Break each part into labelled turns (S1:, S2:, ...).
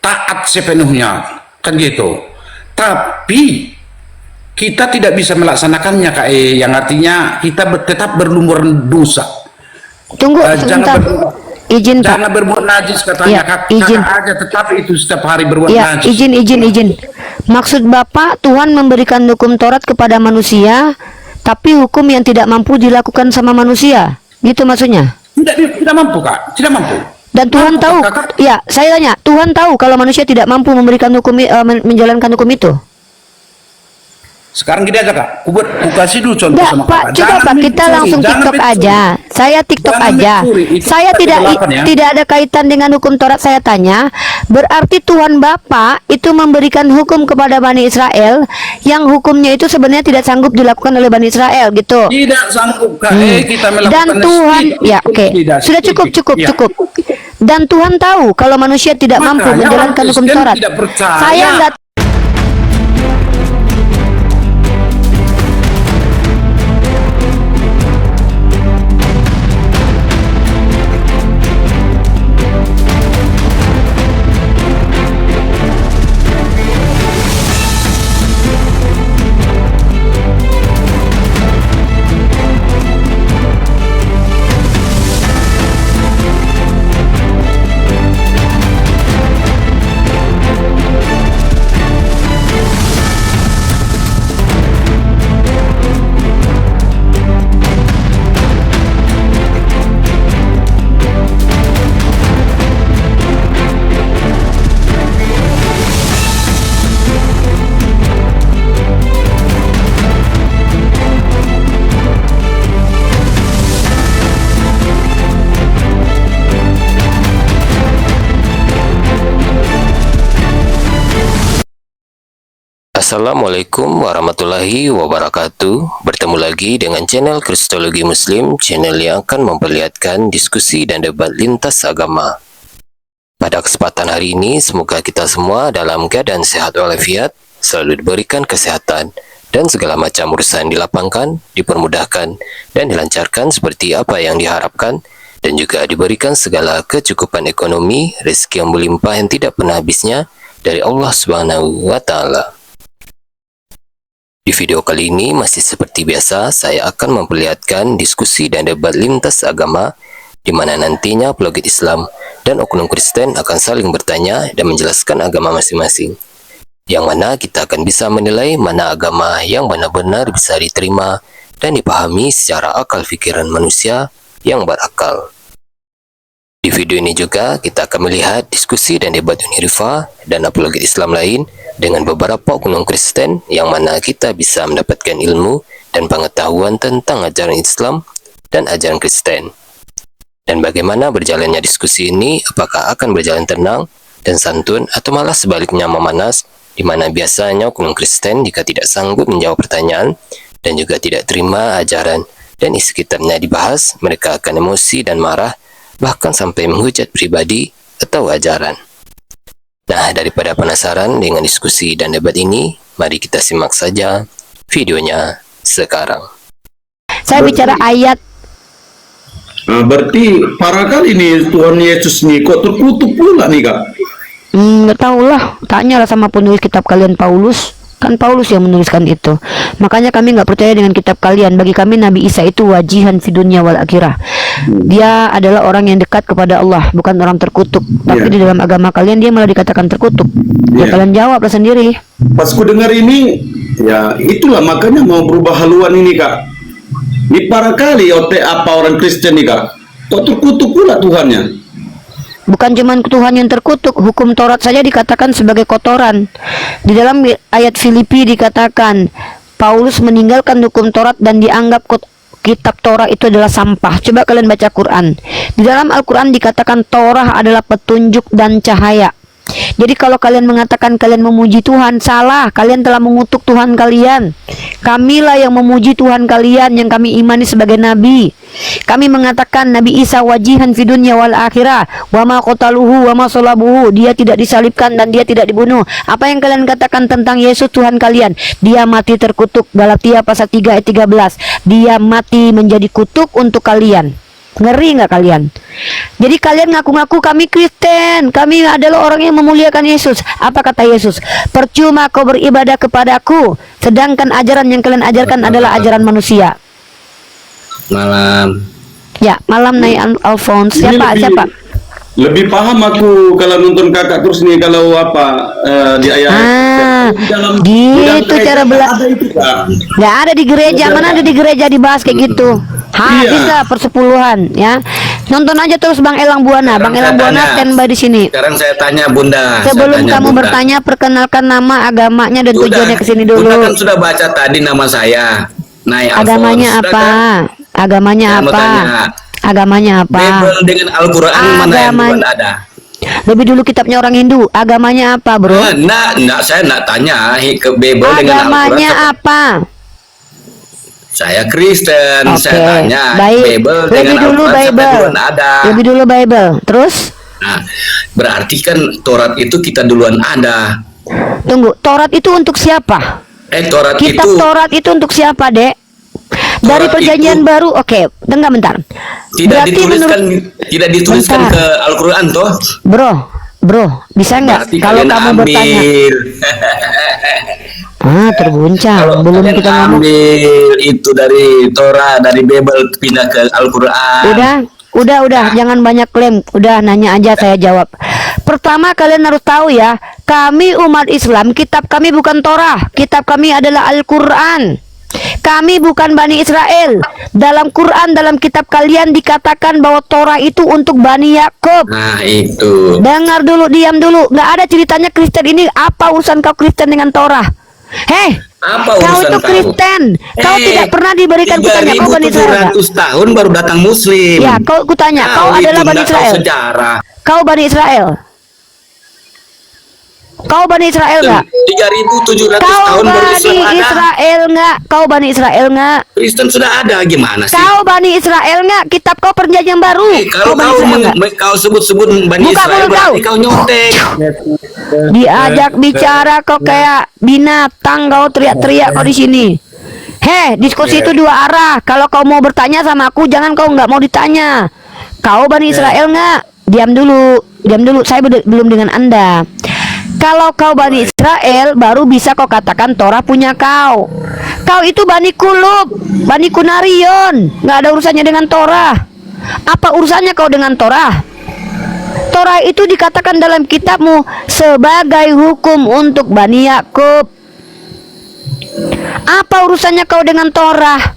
S1: taat sepenuhnya, kan gitu. Tapi kita tidak bisa melaksanakannya, Kak, yang artinya kita tetap berlumuran dosa.
S2: Tunggu sebentar. Izin Pak.
S1: Jangan berbuat najis katanya,
S2: izin
S1: aja, tetapi itu setiap hari berbuat najis.
S2: Izin. Maksud Bapak, Tuhan memberikan hukum Taurat kepada manusia, tapi hukum yang tidak mampu dilakukan sama manusia, gitu maksudnya?
S1: Tidak mampu, Kak, tidak mampu.
S2: Dan Tuhan tahu, ya saya tanya, Tuhan tahu kalau manusia tidak mampu memberikan hukum, menjalankan hukum itu.
S1: Sekarang gini aja, Kak, ku kasih dulu contoh sama
S2: Pak,
S1: Kakak.
S2: coba Pak, kita langsung TikTok aja. Saya TikTok aja. Saya tidak ada kaitan dengan hukum Taurat. Saya tanya, berarti Tuhan Bapa itu memberikan hukum kepada Bani Israel yang hukumnya itu sebenarnya tidak sanggup dilakukan oleh Bani Israel, gitu.
S1: Tidak sanggup, Kak. Kita melakukan.
S2: Dan Tuhan, ya oke, sudah cukup. Dan Tuhan tahu kalau manusia tidak mampu menjalankan hukum Taurat. Saya nggak.
S3: Assalamualaikum warahmatullahi wabarakatuh. Bertemu lagi dengan channel Kristologi Muslim, channel yang akan memperlihatkan diskusi dan debat lintas agama. Pada kesempatan hari ini, semoga kita semua dalam keadaan sehat walafiat, selalu diberikan kesehatan, dan segala macam urusan dilapangkan, dipermudahkan, dan dilancarkan seperti apa yang diharapkan, dan juga diberikan segala kecukupan ekonomi, rezeki yang berlimpah yang tidak pernah habisnya dari Allah Subhanahu wa Ta'ala. Di video kali ini masih seperti biasa, saya akan memperlihatkan diskusi dan debat lintas agama di mana nantinya apologet Islam dan oknum Kristen akan saling bertanya dan menjelaskan agama masing-masing. Yang mana kita akan bisa menilai mana agama yang benar-benar bisa diterima dan dipahami secara akal pikiran manusia yang berakal. Di video ini juga kita akan melihat diskusi dan debat Unirifa dan apologet Islam lain dengan beberapa oknum Kristen yang mana kita bisa mendapatkan ilmu dan pengetahuan tentang ajaran Islam dan ajaran Kristen. Dan bagaimana berjalannya diskusi ini, apakah akan berjalan tenang dan santun atau malah sebaliknya memanas, di mana biasanya oknum Kristen jika tidak sanggup menjawab pertanyaan dan juga tidak terima ajaran dan isi kitabnya dibahas, mereka akan emosi dan marah, bahkan sampai menghujat pribadi atau ajaran. Nah, daripada penasaran dengan diskusi dan debat ini, mari kita simak saja videonya sekarang.
S2: Saya bicara ayat.
S4: Berarti para kali ini Tuhan Yesus nih kok terkutuk pula nih, Kak?
S2: Nggak tahu lah, tanyalah sama penulis kitab kalian Paulus. Kan Paulus yang menuliskan itu. Makanya kami nggak percaya dengan kitab kalian. Bagi kami Nabi Isa itu wajihan fi dunya wal akhirah. Dia adalah orang yang dekat kepada Allah, bukan orang terkutuk. Tapi di dalam agama kalian dia malah dikatakan terkutuk. Ya kalian jawablah sendiri.
S4: Pas ku dengar ini, ya itulah makanya mau berubah haluan ini, Kak. Ini para kali apa orang Kristen nih, Kak? Kok terkutuk pula Tuhannya?
S2: Bukan cuma Tuhan yang terkutuk, hukum Taurat saja dikatakan sebagai kotoran. Di dalam ayat Filipi dikatakan Paulus meninggalkan hukum Taurat dan dianggap kitab Torah itu adalah sampah. Coba kalian baca Quran. Di dalam Al-Quran dikatakan Torah adalah petunjuk dan cahaya. Jadi kalau kalian mengatakan kalian memuji Tuhan, salah. Kalian telah mengutuk Tuhan kalian. Kamilah yang memuji Tuhan kalian yang kami imani sebagai nabi. Kami mengatakan Nabi Isa wajihan fi dunya wal akhirah, wa ma qataluhu wa ma salabuhu. Dia tidak disalibkan dan dia tidak dibunuh. Apa yang kalian katakan tentang Yesus Tuhan kalian? Dia mati terkutuk. Galatia pasal 3 ayat 13. Dia mati menjadi kutuk untuk kalian. Ngeri nggak kalian? Jadi kalian ngaku-ngaku kami Kristen, kami adalah orang yang memuliakan Yesus. Apa kata Yesus? Percuma kau beribadah kepadaku, sedangkan ajaran yang kalian ajarkan adalah ajaran manusia.
S5: Malam.
S2: Ya, malam Nay Alphonse.
S4: Ini
S2: Siapa?
S4: lebih paham aku kalau nonton kakak terus nih kalau apa di ayat
S2: Gitu cara belajar.
S4: ada itu, Kak.
S2: Nggak ada di gereja, mana ada di gereja dibahas kayak gitu. Habis
S4: Iya.
S2: lah persepuluhan ya. Nonton aja terus Bang Elang Buana. Bang Elang Buana standby di sini.
S5: Sekarang saya tanya Bunda.
S2: Sebelum
S5: saya tanya
S2: kamu
S5: Bunda.
S2: bertanya, perkenalkan nama, agamanya dan tujuannya ke sini dulu.
S5: Bunda kan sudah baca tadi nama saya. Nay Alphonse.
S2: Agamanya
S5: Sudah
S2: apa?
S5: kan?
S2: Agamanya
S5: Saya mau
S2: apa?
S5: tanya.
S2: Agamanya apa?
S5: Bible dengan Al-Quran mana yang
S2: Agama-
S5: buat ada?
S2: Lebih dulu kitabnya orang Hindu. Agamanya apa, Bro?
S5: Nah, saya nak tanya ke Bible dengan Al-Quran.
S2: Agamanya apa?
S5: Saya Kristen,
S2: Oke,
S5: saya tanya
S2: baik.
S5: Bible
S2: Lebih
S5: dengan
S2: dulu
S5: Al-Quran sampai
S2: Bible.
S5: duluan ada.
S2: Lebih dulu Bible. Terus?
S5: Nah, berarti kan Taurat itu kita duluan ada.
S2: Tunggu, Taurat itu untuk siapa?
S5: Taurat
S2: Kitab
S5: itu
S2: Taurat itu untuk siapa, Dek? Dari
S5: Taurat
S2: perjanjian
S5: itu-
S2: baru, oke, tengah bentar.
S5: tidak
S2: Berarti
S5: tidak dituliskan
S2: Bentar.
S5: ke Al-Quran toh?
S2: Bro, bisa nggak
S5: Berarti
S2: kalau
S5: kalian
S2: kamu
S5: ambil.
S2: bertanya? Terguncang.
S5: Kalau
S2: Belum
S5: kalian
S2: kita ngomong.
S5: ambil itu dari Torah, dari Bible pindah ke Al-Quran.
S2: Udah, jangan banyak klaim. Udah, nanya aja saya jawab. Pertama kalian harus tahu ya, kami umat Islam, kitab kami bukan Torah, kitab kami adalah Al-Quran. Kami bukan Bani Israel. Dalam Quran, dalam kitab kalian dikatakan bahwa Torah itu untuk Bani Yakub.
S5: Nah itu.
S2: Dengar dulu, diam dulu. Nggak ada ceritanya Kristen ini. Apa urusan kau Kristen dengan Torah? Hei,
S5: Apa
S2: kau
S5: urusan
S2: itu
S5: kau?
S2: Kristen. Kau tidak pernah diberikan kutanya. Kau Bani Israel nggak?
S5: 3.700 tahun baru datang Muslim.
S2: Ya, kau kutanya. Kau
S5: itu
S2: adalah Bani
S5: nggak tahu
S2: Israel.
S5: sejarah.
S2: Kau Bani Israel. Kau Bani Israel nggak?
S5: 3.700
S2: Kau
S5: tahun baru
S2: Bani
S5: Islam ada.
S2: Israel nggak? Kau Bani Israel nggak?
S5: Kristen sudah ada, gimana sih?
S2: Kau Bani Israel nggak? Kitab kau perjanjian baru.
S5: Kalau
S2: Bani
S5: kau
S2: Israel nggak?
S5: kau sebut-sebut Bani
S2: Buka
S5: Israel
S2: mulut
S5: berarti
S2: kau.
S5: kau nyontek.
S2: Diajak bicara kok kayak binatang, kau teriak-teriak kau di sini. Diskusi itu dua arah. Kalau kau mau bertanya sama aku, jangan kau nggak mau ditanya. Kau Bani Israel nggak? Diam dulu. Saya belum dengan Anda. Kalau kau Bani Israel, baru bisa kau katakan Torah punya kau. Kau itu Bani Kulub, Bani Kunarion, nggak ada urusannya dengan Torah. Apa urusannya kau dengan Torah? Torah itu dikatakan dalam kitabmu sebagai hukum untuk Bani Yakub. Apa urusannya kau dengan Torah?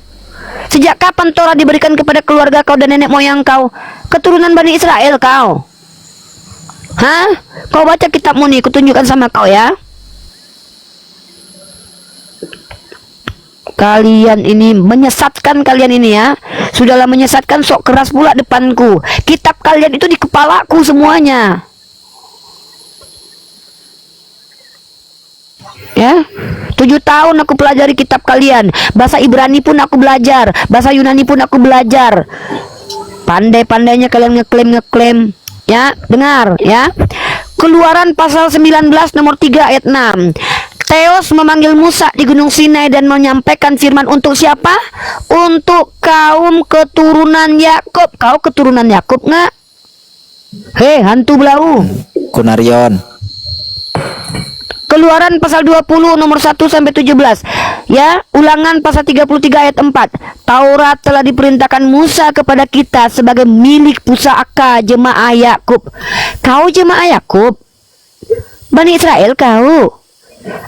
S2: Sejak kapan Torah diberikan kepada keluarga kau dan nenek moyang kau? Keturunan Bani Israel kau. Kau baca kitabmu nih, kutunjukkan sama kau ya. Kalian ini menyesatkan, kalian ini ya. Sudahlah menyesatkan, sok keras pula depanku. Kitab kalian itu di kepalaku semuanya. Ya, 7 tahun aku pelajari kitab kalian. Bahasa Ibrani pun aku belajar, bahasa Yunani pun aku belajar. Pandai-pandainya kalian ngeklaim. Ya, dengar ya. Keluaran pasal 19 nomor 3 ayat 6. Theos memanggil Musa di Gunung Sinai dan menyampaikan firman untuk siapa? Untuk kaum keturunan Yakub. Kau keturunan Yakub nggak? Hantu belau.
S6: Kunarion.
S2: Keluaran pasal 20 nomor 1 sampai 17. Ya, Ulangan pasal 33 ayat 4. Taurat telah diperintahkan Musa kepada kita sebagai milik pusaka jemaah Yakub. Kau jemaah Yakub? Bani Israel kau?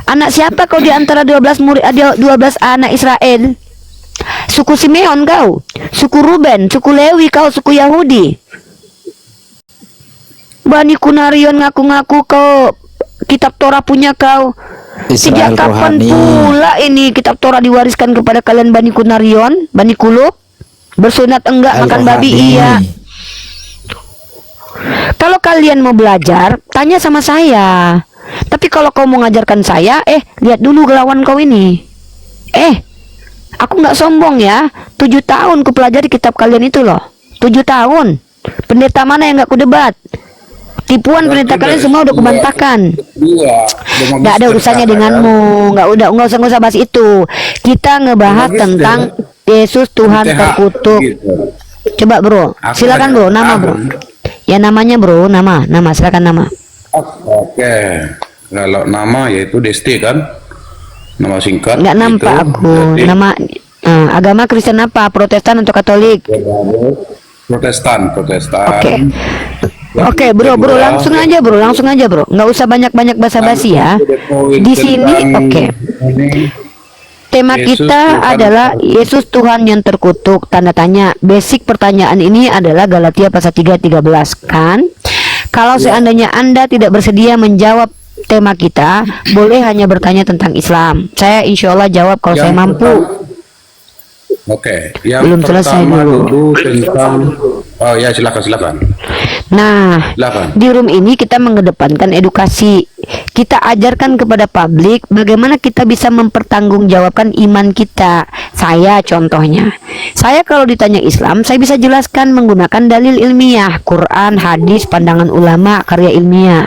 S2: Anak siapa kau di antara 12 murid 12 anak Israel? Suku Simeon kau? Suku Ruben, suku Lewi kau, suku Yahudi? Bani Kunarion ngaku-ngaku kau kitab Torah punya kau. Sejak
S6: Israel
S2: kapan
S6: rohani.
S2: pula ini kitab Torah diwariskan kepada kalian Bani Kunarion, Bani Kulub? Bersunat enggak, makan babi
S6: Al-Rohani.
S2: iya. Kalau kalian mau belajar, tanya sama saya. Tapi kalau kau mau ngajarkan saya, lihat dulu lawan kau ini. Aku nggak sombong ya. 7 tahun ku pelajari kitab kalian itu loh. 7 tahun. Pendeta mana yang nggak ku debat? Tipuan pendeta kalian semua udah kubantahkan. Nggak ada urusannya denganmu. Nggak usah bahas itu. Kita ngebahas tentang Yesus Tuhan terkutuk. Coba bro,
S1: Aku
S2: silakan
S1: hanya
S2: bro, nama bro.
S1: Agung.
S2: Ya namanya bro, nama, silakan nama.
S1: Oke, kalau nama yaitu Desti kan, nama singkat.
S2: Nggak nampak
S1: itu.
S2: aku.
S1: Jadi,
S2: Nama agama Kristen apa? Protestan atau Katolik?
S1: Protestan.
S2: Oke. Oke, bro, langsung aja bro. Nggak usah banyak basa-basi ya. Di sini, oke. Tema
S1: Yesus
S2: kita
S1: Tuhan.
S2: adalah Yesus Tuhan yang terkutuk, tanda tanya. Basic pertanyaan ini adalah Galatia pasal 3:13 kan? Kalau seandainya Anda tidak bersedia menjawab tema kita, boleh hanya bertanya tentang Islam. Saya insya Allah jawab kalau saya mampu.
S1: Oke, yang
S2: Belum selesai
S1: pertama
S2: dulu.
S1: tentang oh ya silakan.
S2: Nah,
S1: Silakan.
S2: di room ini kita mengedepankan edukasi. Kita ajarkan kepada publik bagaimana kita bisa mempertanggungjawabkan iman kita. Saya contohnya. Saya kalau ditanya Islam, saya bisa jelaskan menggunakan dalil ilmiah, Quran, hadis, pandangan ulama, karya ilmiah.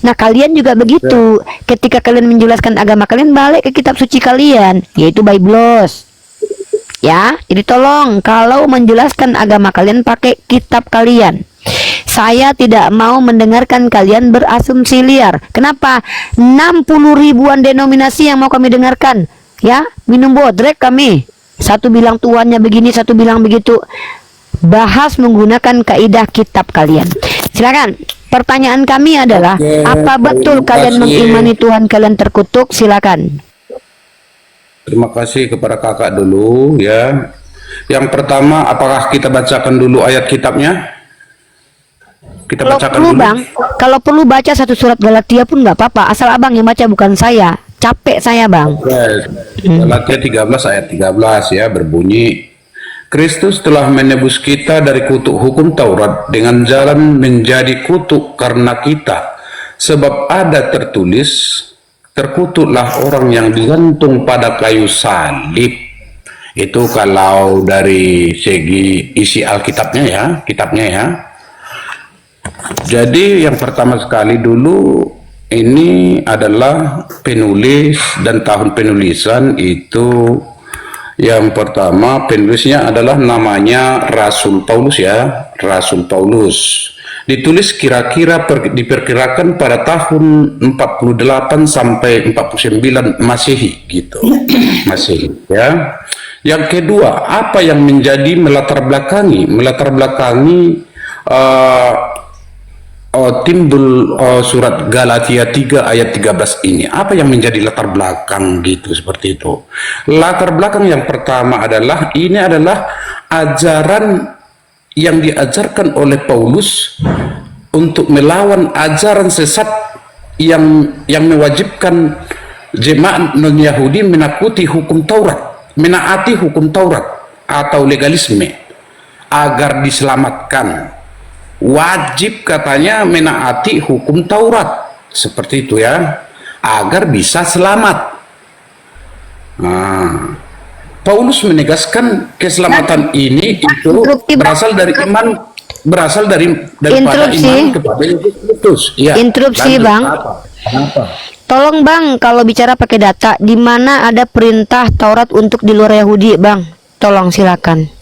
S2: Nah, kalian juga begitu. Ketika kalian menjelaskan agama kalian, balik ke kitab suci kalian, yaitu Biblos. Ya, jadi tolong kalau menjelaskan agama kalian pakai kitab kalian. Saya tidak mau mendengarkan kalian berasumsi liar. Kenapa? 60 ribuan denominasi yang mau kami dengarkan. Ya, minum bodrek kami. Satu bilang Tuhannya begini, satu bilang begitu. Bahas menggunakan kaidah kitab kalian. Silakan. Pertanyaan kami adalah,
S1: Oke,
S2: apa betul
S1: terima
S2: kalian
S1: kasih.
S2: mengimani Tuhan kalian terkutuk? Silakan.
S1: Terima kasih kepada kakak dulu ya. Yang pertama, apakah kita bacakan dulu ayat kitabnya? Kita
S2: Kalau
S1: bacakan
S2: perlu
S1: dulu.
S2: bang, kalau perlu baca satu surat Galatia pun nggak apa-apa. Asal abang yang baca, bukan saya. Capek saya bang.
S1: Oke, Galatia 13 ayat 13 ya berbunyi, Kristus telah menebus kita dari kutuk hukum Taurat dengan jalan menjadi kutuk karena kita. Sebab ada tertulis, terkutuklah orang yang digantung pada kayu salib. Itu kalau dari segi isi Alkitabnya ya, kitabnya ya. Jadi yang pertama sekali dulu ini adalah penulis dan tahun penulisan itu. Yang pertama penulisnya adalah namanya Rasul Paulus ya, Rasul Paulus. Ditulis kira-kira diperkirakan pada tahun 48 sampai 49 Masehi gitu. Masehi ya. Yang kedua, apa yang menjadi melatar belakangi timbul surat Galatia 3 ayat 13 ini? Apa yang menjadi latar belakang gitu, seperti itu. Latar belakang yang pertama adalah ini adalah ajaran yang diajarkan oleh Paulus untuk melawan ajaran sesat yang mewajibkan jemaat non-Yahudi menaati hukum Taurat atau legalisme agar diselamatkan. Wajib katanya menaati hukum Taurat seperti itu ya, agar bisa selamat. Nah, Paulus menegaskan keselamatan ini itu berasal dari iman, daripada iman kepada Yesus Kristus. Ya,
S2: Interupsi
S1: lanjut.
S2: bang.
S1: Kenapa?
S2: Tolong bang, kalau bicara pakai data, di mana ada perintah Taurat untuk di luar Yahudi, bang? Tolong silakan.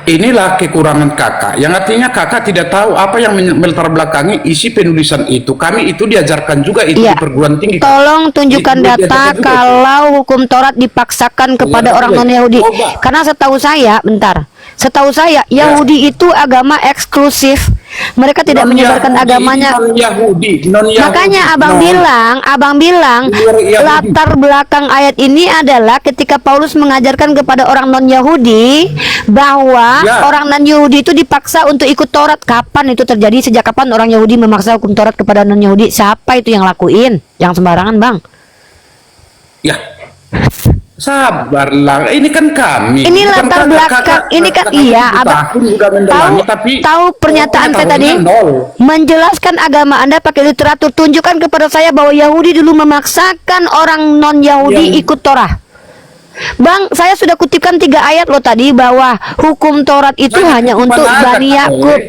S1: Inilah kekurangan kakak, yang artinya kakak tidak tahu apa yang melatar belakangi isi penulisan itu. Kami itu diajarkan juga itu
S2: Iya.
S1: di perguruan tinggi.
S2: Tolong tunjukkan
S1: Itu
S2: data
S1: diajarkan juga.
S2: kalau hukum Taurat dipaksakan kepada
S1: Iya,
S2: orang
S1: iya.
S2: non-Yahudi.
S1: Coba.
S2: Karena setahu saya, setahu saya Yahudi itu agama eksklusif. Mereka tidak menyebarkan agamanya.
S1: Non-Yahudi.
S2: Makanya abang bilang
S1: Yahudi.
S2: latar belakang ayat ini adalah ketika Paulus mengajarkan kepada orang non-Yahudi bahwa
S1: Ya.
S2: orang non-Yahudi itu dipaksa untuk ikut Taurat. Kapan itu terjadi? Sejak kapan orang Yahudi memaksa hukum Taurat kepada non-Yahudi? Siapa itu yang lakuin? Yang sembarangan, bang?
S1: Ya, sabarlah. Ini kan kami.
S2: Ini
S1: Bukan
S2: latar
S1: kakak-
S2: belakang.
S1: kakak-
S2: Ini kan
S1: kakak
S2: iya,
S1: 7
S2: abang
S1: tahun sudah mendalami, tapi
S2: tahu pernyataan saya tadi.
S1: pengetahuannya nol.
S2: Menjelaskan agama Anda pakai literatur. Tunjukkan kepada saya bahwa Yahudi dulu memaksakan orang non-Yahudi
S1: Yang-
S2: ikut Torah. Bang, saya sudah kutipkan 3 ayat loh tadi bahwa hukum Taurat itu
S1: Nah,
S2: hanya
S1: mana
S2: untuk
S1: ada,
S2: Bani
S1: Kak,
S2: Yakub.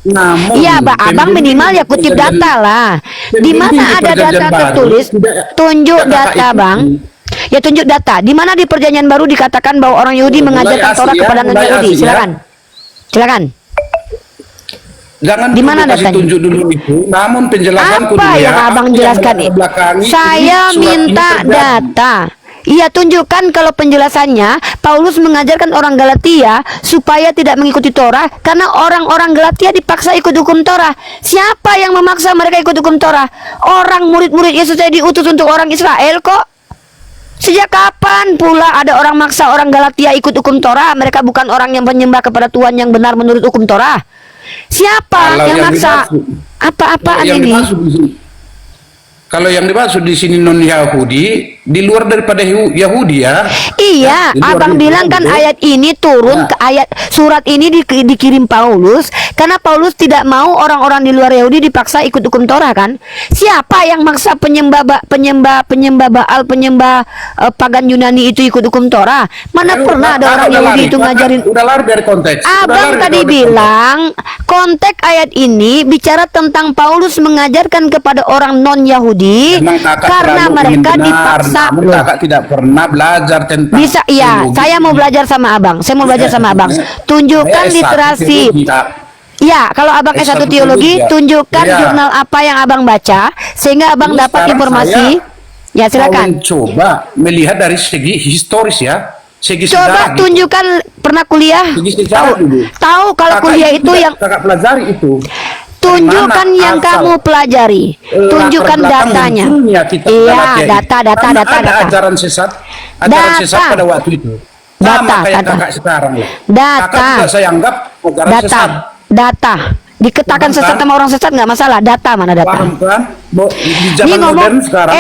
S1: Namun,
S2: Iya, abang minimal ya kutip data lah. Di mana ada data tertulis? Tunjuk data, bang. Ya tunjuk data. Di mana di Perjanjian Baru dikatakan bahwa orang Yahudi
S1: Mulai
S2: mengajarkan
S1: asli
S2: Taurat
S1: ya,
S2: kepada
S1: mulai
S2: non-Yahudi?
S1: asli ya.
S2: Silakan. Silakan.
S1: Jangan
S2: Di
S1: dulu
S2: mana
S1: kasih
S2: datanya?
S1: tunjuk dulu itu. Namun penjelasanku
S2: Apa
S1: dulu ya.
S2: yang abang
S1: apa
S2: jelaskan?
S1: membelakangi ini
S2: Saya
S1: surat ini
S2: minta
S1: terjadi.
S2: data. Iya, tunjukkan kalau penjelasannya Paulus mengajarkan orang Galatia supaya tidak mengikuti Torah karena orang-orang Galatia dipaksa ikut hukum Torah. Siapa yang memaksa mereka ikut hukum Torah? Orang murid-murid Yesus yang diutus untuk orang Israel kok. Sejak kapan pula ada orang maksa orang Galatia ikut hukum Torah? Mereka bukan orang yang menyembah kepada Tuhan yang benar menurut hukum Torah. Siapa
S1: Kalau
S2: yang
S1: yang
S2: maksa?
S1: dimaksud-
S2: Apa-apaan
S1: Yang
S2: ini?
S1: dimaksud di sini- Kalau yang dimaksud di sini non Yahudi di luar daripada Yahudi ya.
S2: Iya,
S1: Di luar
S2: abang
S1: Yahudi,
S2: bilang kan
S1: betul.
S2: ayat ini turun
S1: Ya.
S2: ke ayat surat ini dikirim Paulus karena Paulus tidak mau orang-orang di luar Yahudi dipaksa ikut hukum Torah kan? Siapa yang maksa penyembah Baal, penyembah pagan Yunani itu ikut hukum Torah? Mana pernah ada orang Yahudi itu ngajarin?
S1: Udah lari dari konteks. Udah
S2: Abang
S1: lari
S2: tadi
S1: dari konteks.
S2: bilang konteks ayat ini bicara tentang Paulus mengajarkan kepada orang non-Yahudi
S1: Memang kakak
S2: karena
S1: selalu ingin
S2: mereka
S1: benar,
S2: dipaksa.
S1: namun
S2: Loh.
S1: kakak tidak pernah belajar tentang
S2: Bisa, iya.
S1: teologi.
S2: Saya mau belajar sama abang. Saya mau belajar sama abang. Tunjukkan
S1: Saya S1
S2: literasi.
S1: teologi, Kak.
S2: Ya, kalau abang S1
S1: S1
S2: teologi,
S1: teologi, ya.
S2: tunjukkan
S1: Iya.
S2: jurnal apa yang abang baca sehingga abang
S1: Ini
S2: dapat
S1: sekarang
S2: informasi. Ya,
S1: Mau
S2: silakan.
S1: mencoba melihat dari segi historis ya, segi
S2: Coba
S1: sejarah gitu.
S2: tunjukkan pernah kuliah.
S1: Segi sejarah dulu.
S2: Tahu kalau
S1: Kakak
S2: kuliah itu
S1: tidak
S2: yang
S1: kakak pelajari itu.
S2: tunjukkan
S1: Mana
S2: yang
S1: asal
S2: kamu pelajari. Tunjukkan
S1: latar belakang
S2: datanya.
S1: munculnya kitab
S2: Iya,
S1: Galatia itu.
S2: data.
S1: Karena ada ajaran sesat pada waktu itu. Sama
S2: Data,
S1: kayak
S2: data.
S1: kakak sekarang lah.
S2: Data.
S1: Kakak juga saya anggap ajaran sesat.
S2: Data. Dikatakan
S1: Paham
S2: sesat
S1: kan?
S2: sama orang sesat nggak masalah. Data mana data?
S1: Paham kan? Di
S2: Ini
S1: zaman
S2: ngomong,
S1: modern sekarang.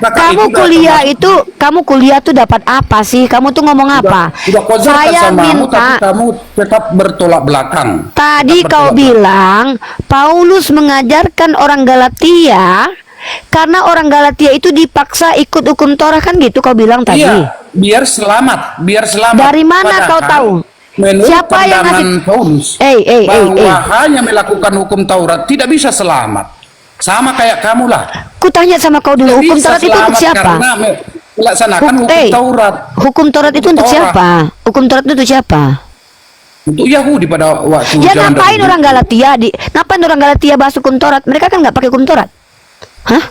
S1: kakak
S2: kamu
S1: itu
S2: kuliah
S1: udah
S2: itu, kamu kuliah tuh dapat apa sih? Kamu tuh ngomong apa?
S1: Sudah kojarkan
S2: Saya
S1: samamu, tapi
S2: minta.
S1: kamu tetap bertolak belakang.
S2: Tadi
S1: Tetap
S2: kau
S1: bertolak
S2: bilang Paulus mengajarkan orang Galatia karena orang Galatia itu dipaksa ikut hukum Torah kan gitu kau bilang tadi.
S1: Iya, biar selamat.
S2: Dari mana kau tahu?
S1: Menurut
S2: Siapa yang
S1: pandangan
S2: ngasih-
S1: Paulus, bahwa hanya melakukan hukum Taurat tidak bisa selamat. Sama kayak kamu lah.
S2: Kutanya sama kau dulu,
S1: Tidak
S2: hukum
S1: bisa
S2: Taurat itu untuk
S1: selamat
S2: siapa?
S1: karena melaksanakan hukum Taurat.
S2: Hukum Taurat itu untuk
S1: Torah.
S2: siapa? Hukum Taurat itu untuk siapa?
S1: Untuk Yahudi pada waktu
S2: Ya
S1: zaman
S2: ngapain
S1: dahulu.
S2: orang Galatia ngapain orang Galatia bahas hukum Taurat? Mereka kan nggak pakai hukum Taurat. Hah?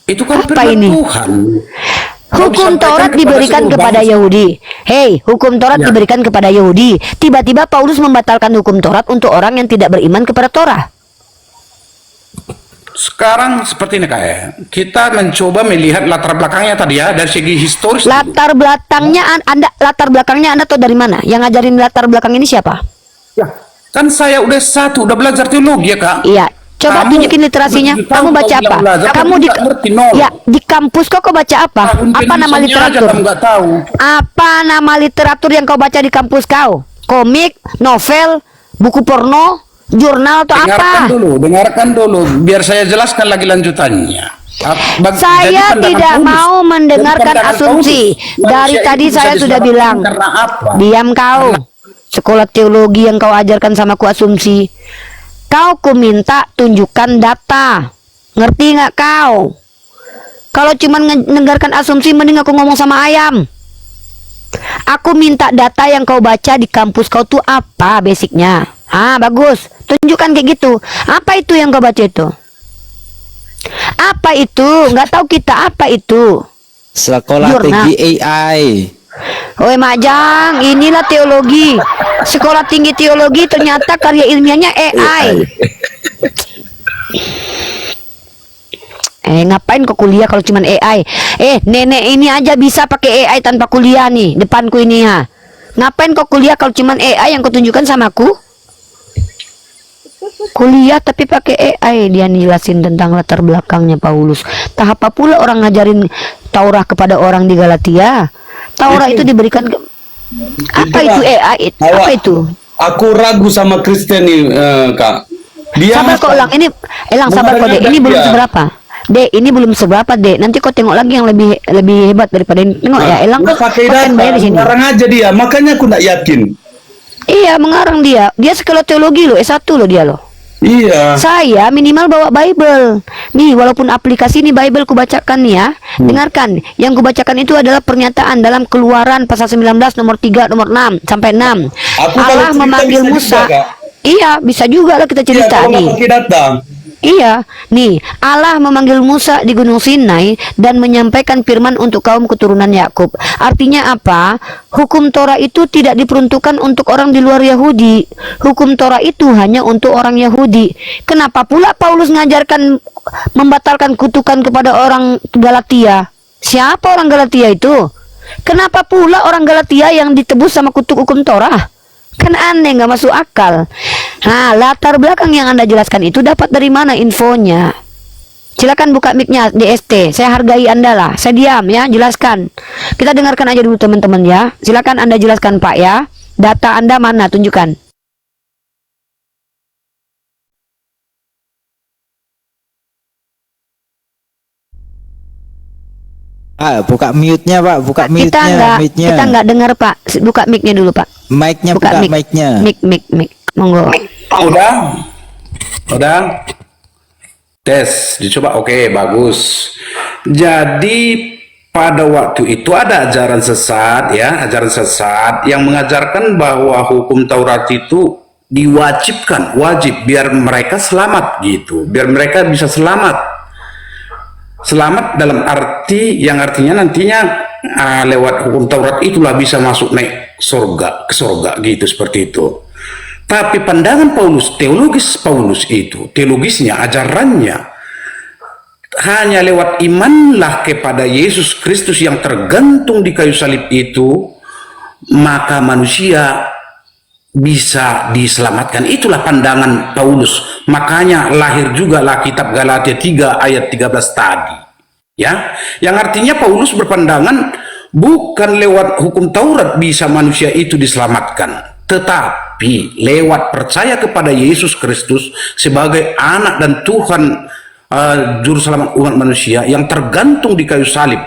S1: Itu kan
S2: Apa
S1: firman
S2: ini?
S1: Tuhan. Kalau
S2: Hukum
S1: disampaikan
S2: Taurat diberikan
S1: seluruh
S2: kepada
S1: bangsa.
S2: Yahudi. Hei, hukum Taurat
S1: Ya.
S2: diberikan kepada Yahudi. Tiba-tiba Paulus membatalkan hukum Taurat untuk orang yang tidak beriman kepada Torah.
S1: Sekarang seperti ini kayak kita mencoba melihat latar belakangnya tadi ya dari segi historis.
S2: Latar belakangnya Anda tahu dari mana? Yang ngajarin latar belakang ini siapa?
S1: Ya, kan saya udah belajar teologi ya kak.
S2: Iya. Coba
S1: Kamu
S2: tunjukin literasinya.
S1: begitu
S2: Kamu
S1: tahu
S2: baca
S1: kau
S2: apa?
S1: bilang belajar,
S2: Kamu
S1: kamu
S2: di
S1: nggak ngerti, nol.
S2: Ya, di kampus kau baca apa?
S1: Tahun
S2: Apa nama
S1: penulisannya aja
S2: literatur?
S1: kamu nggak tahu.
S2: Apa nama literatur yang kau baca di kampus kau? Komik, novel, buku porno, jurnal atau apa?
S1: Dengarkan dulu, biar saya jelaskan lagi lanjutannya. Jadi
S2: Saya
S1: pandangan
S2: tidak
S1: Paulus.
S2: mau mendengarkan
S1: Dari pandangan
S2: asumsi.
S1: Paulus,
S2: Dari
S1: manusia
S2: tadi
S1: itu bisa
S2: saya sudah
S1: diselamatkan
S2: bilang.
S1: Karena apa?
S2: Diam kau. Sekolah teologi yang kau ajarkan sama ku asumsi. Kau ku minta tunjukkan data. Ngerti nggak kau? Kalau cuma mendengarkan asumsi mending aku ngomong sama ayam. Aku minta data yang kau baca di kampus kau tuh apa basicnya. Ah, bagus. Tunjukkan kayak gitu. Apa itu yang kau baca itu? Apa itu? Nggak tahu kita apa itu.
S6: Sekolah
S2: Jurnal.
S6: tinggi AI.
S2: Oi Majang, inilah teologi. Sekolah tinggi teologi ternyata karya ilmiahnya AI. Ngapain kok kuliah kalau cuman AI? Nenek ini aja bisa pakai AI tanpa kuliah nih, depanku ini ha. Ngapain kok kuliah kalau cuman AI yang kau tunjukkan sama aku? Kuliah tapi pakai AI, dia jelasin tentang latar belakangnya Paulus. Tahap apa pula orang ngajarin Taurat kepada orang di Galatia? Taurat itu diberikan ke... Apa itu AI? Apa itu?
S4: Aku ragu sama Kristen nih, Kak. Dia
S2: Sabar kok, Elang. Ini Elang sabar kok, Dek. Ini belum seberapa. Dek, ini belum seberapa, Dek. Nanti kau tengok lagi yang lebih hebat daripada ini. Tengok ya, Elang.
S4: Nggak pakai
S2: kau
S4: data,
S2: bayar di sini.
S4: ngarang aja dia. Makanya aku nggak yakin.
S2: Iya, mengarang dia. Dia sekolah teologi loh, S1 loh dia loh.
S4: Iya.
S2: Saya minimal bawa Bible. Nih, walaupun aplikasi ini Bible kubacakan nih ya. Dengarkan, yang kubacakan itu adalah pernyataan dalam Keluaran pasal 19 nomor 3 nomor 6 sampai 6.
S4: Aku kalau
S2: Allah
S4: cerita
S2: memanggil
S4: bisa
S2: Musa.
S4: juga, Kak.
S2: Iya, bisa juga lah kita
S4: Iya,
S2: cerita
S4: kalau
S2: nih.
S4: nggak pakai datang.
S2: Iya, nih Allah memanggil Musa di Gunung Sinai dan menyampaikan firman untuk kaum keturunan Yakub. Artinya apa? Hukum Torah itu tidak diperuntukkan untuk orang di luar Yahudi. Hukum Torah itu hanya untuk orang Yahudi. Kenapa pula Paulus mengajarkan membatalkan kutukan kepada orang Galatia? Siapa orang Galatia itu? Kenapa pula orang Galatia yang ditebus sama kutuk hukum Torah? Kan aneh, nggak masuk akal. Nah, latar belakang yang Anda jelaskan itu dapat dari mana infonya? Silakan buka mic-nya DST. Saya hargai Anda lah. Saya diam ya, jelaskan. Kita dengarkan aja dulu teman-teman ya. Silakan Anda jelaskan Pak ya. Data Anda mana? Tunjukkan.
S6: Pak, buka mute-nya, Pak. Buka mute-nya, mic-nya.
S2: Kita nggak dengar Pak. Buka mic-nya dulu Pak.
S6: Mic-nya, buka mic-nya.
S2: Mic. Monggo.
S1: Udah. Tes, dicoba. Oke, bagus. Jadi pada waktu itu ada ajaran sesat ya, ajaran sesat yang mengajarkan bahwa hukum Taurat itu diwajibkan, wajib biar mereka selamat gitu, biar mereka bisa selamat. Selamat dalam arti yang artinya nantinya lewat hukum Taurat itulah bisa masuk naik surga, ke surga gitu, seperti itu. Tapi pandangan Paulus, teologis Paulus itu, teologisnya, ajarannya hanya lewat imanlah kepada Yesus Kristus yang tergantung di kayu salib itu, maka manusia bisa diselamatkan. Itulah pandangan Paulus. Makanya lahir juga lah kitab Galatia 3 ayat 13 tadi. Ya, yang artinya Paulus berpandangan bukan lewat hukum Taurat bisa manusia itu diselamatkan, tetapi lewat percaya kepada Yesus Kristus sebagai anak dan Tuhan, juru selamat umat manusia yang tergantung di kayu salib.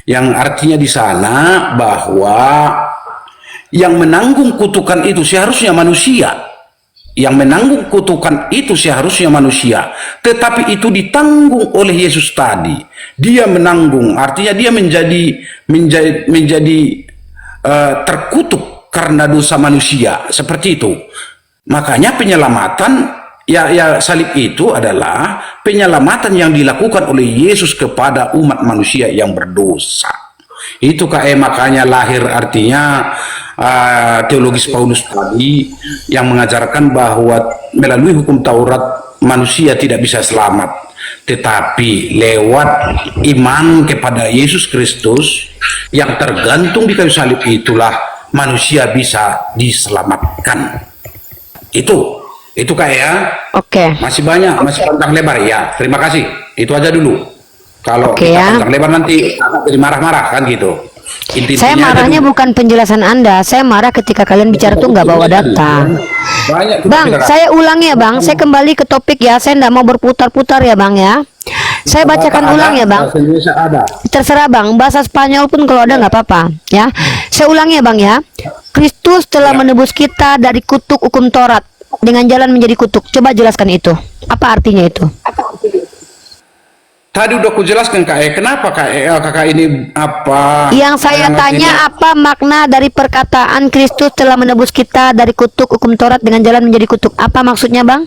S1: Yang artinya di sana bahwa yang menanggung kutukan itu seharusnya manusia. Yang menanggung kutukan itu seharusnya manusia. Tetapi itu ditanggung oleh Yesus tadi. Dia menanggung, artinya dia menjadi terkutuk karena dosa manusia. Seperti itu. Makanya penyelamatan, ya salib itu adalah penyelamatan yang dilakukan oleh Yesus kepada umat manusia yang berdosa. Itu makanya lahir artinya teologis Paulus tadi yang mengajarkan bahwa melalui hukum Taurat manusia tidak bisa selamat, tetapi lewat iman kepada Yesus Kristus yang tergantung di kayu salib itulah manusia bisa diselamatkan. Itu
S2: Oke.
S1: masih banyak, masih panjang lebar ya. Terima kasih. Itu aja dulu. Kalau
S2: Oke,
S1: kita
S2: ya.
S1: panjang lebar nanti akan jadi marah-marah kan gitu.
S2: Saya marahnya bukan penjelasan Anda. Saya marah ketika kalian bicara tuh nggak bawa data.
S1: Banyak
S2: Bang, saya ulang ya Bang. Saya kembali ke topik ya. Saya nggak mau berputar-putar ya Bang ya. Saya bacakan ulang ya Bang. Terserah Bang. Bahasa Spanyol pun kalau ada nggak apa-apa ya. Saya ulang ya Bang ya. Kristus telah menebus kita dari kutuk hukum Taurat dengan jalan menjadi kutuk. Coba jelaskan itu. Apa artinya itu?
S1: Tadi udah aku jelaskan kenapa kakak ini apa?
S2: Yang saya tanya apa makna dari perkataan Kristus telah menebus kita dari kutuk hukum Taurat dengan jalan menjadi kutuk? Apa maksudnya Bang?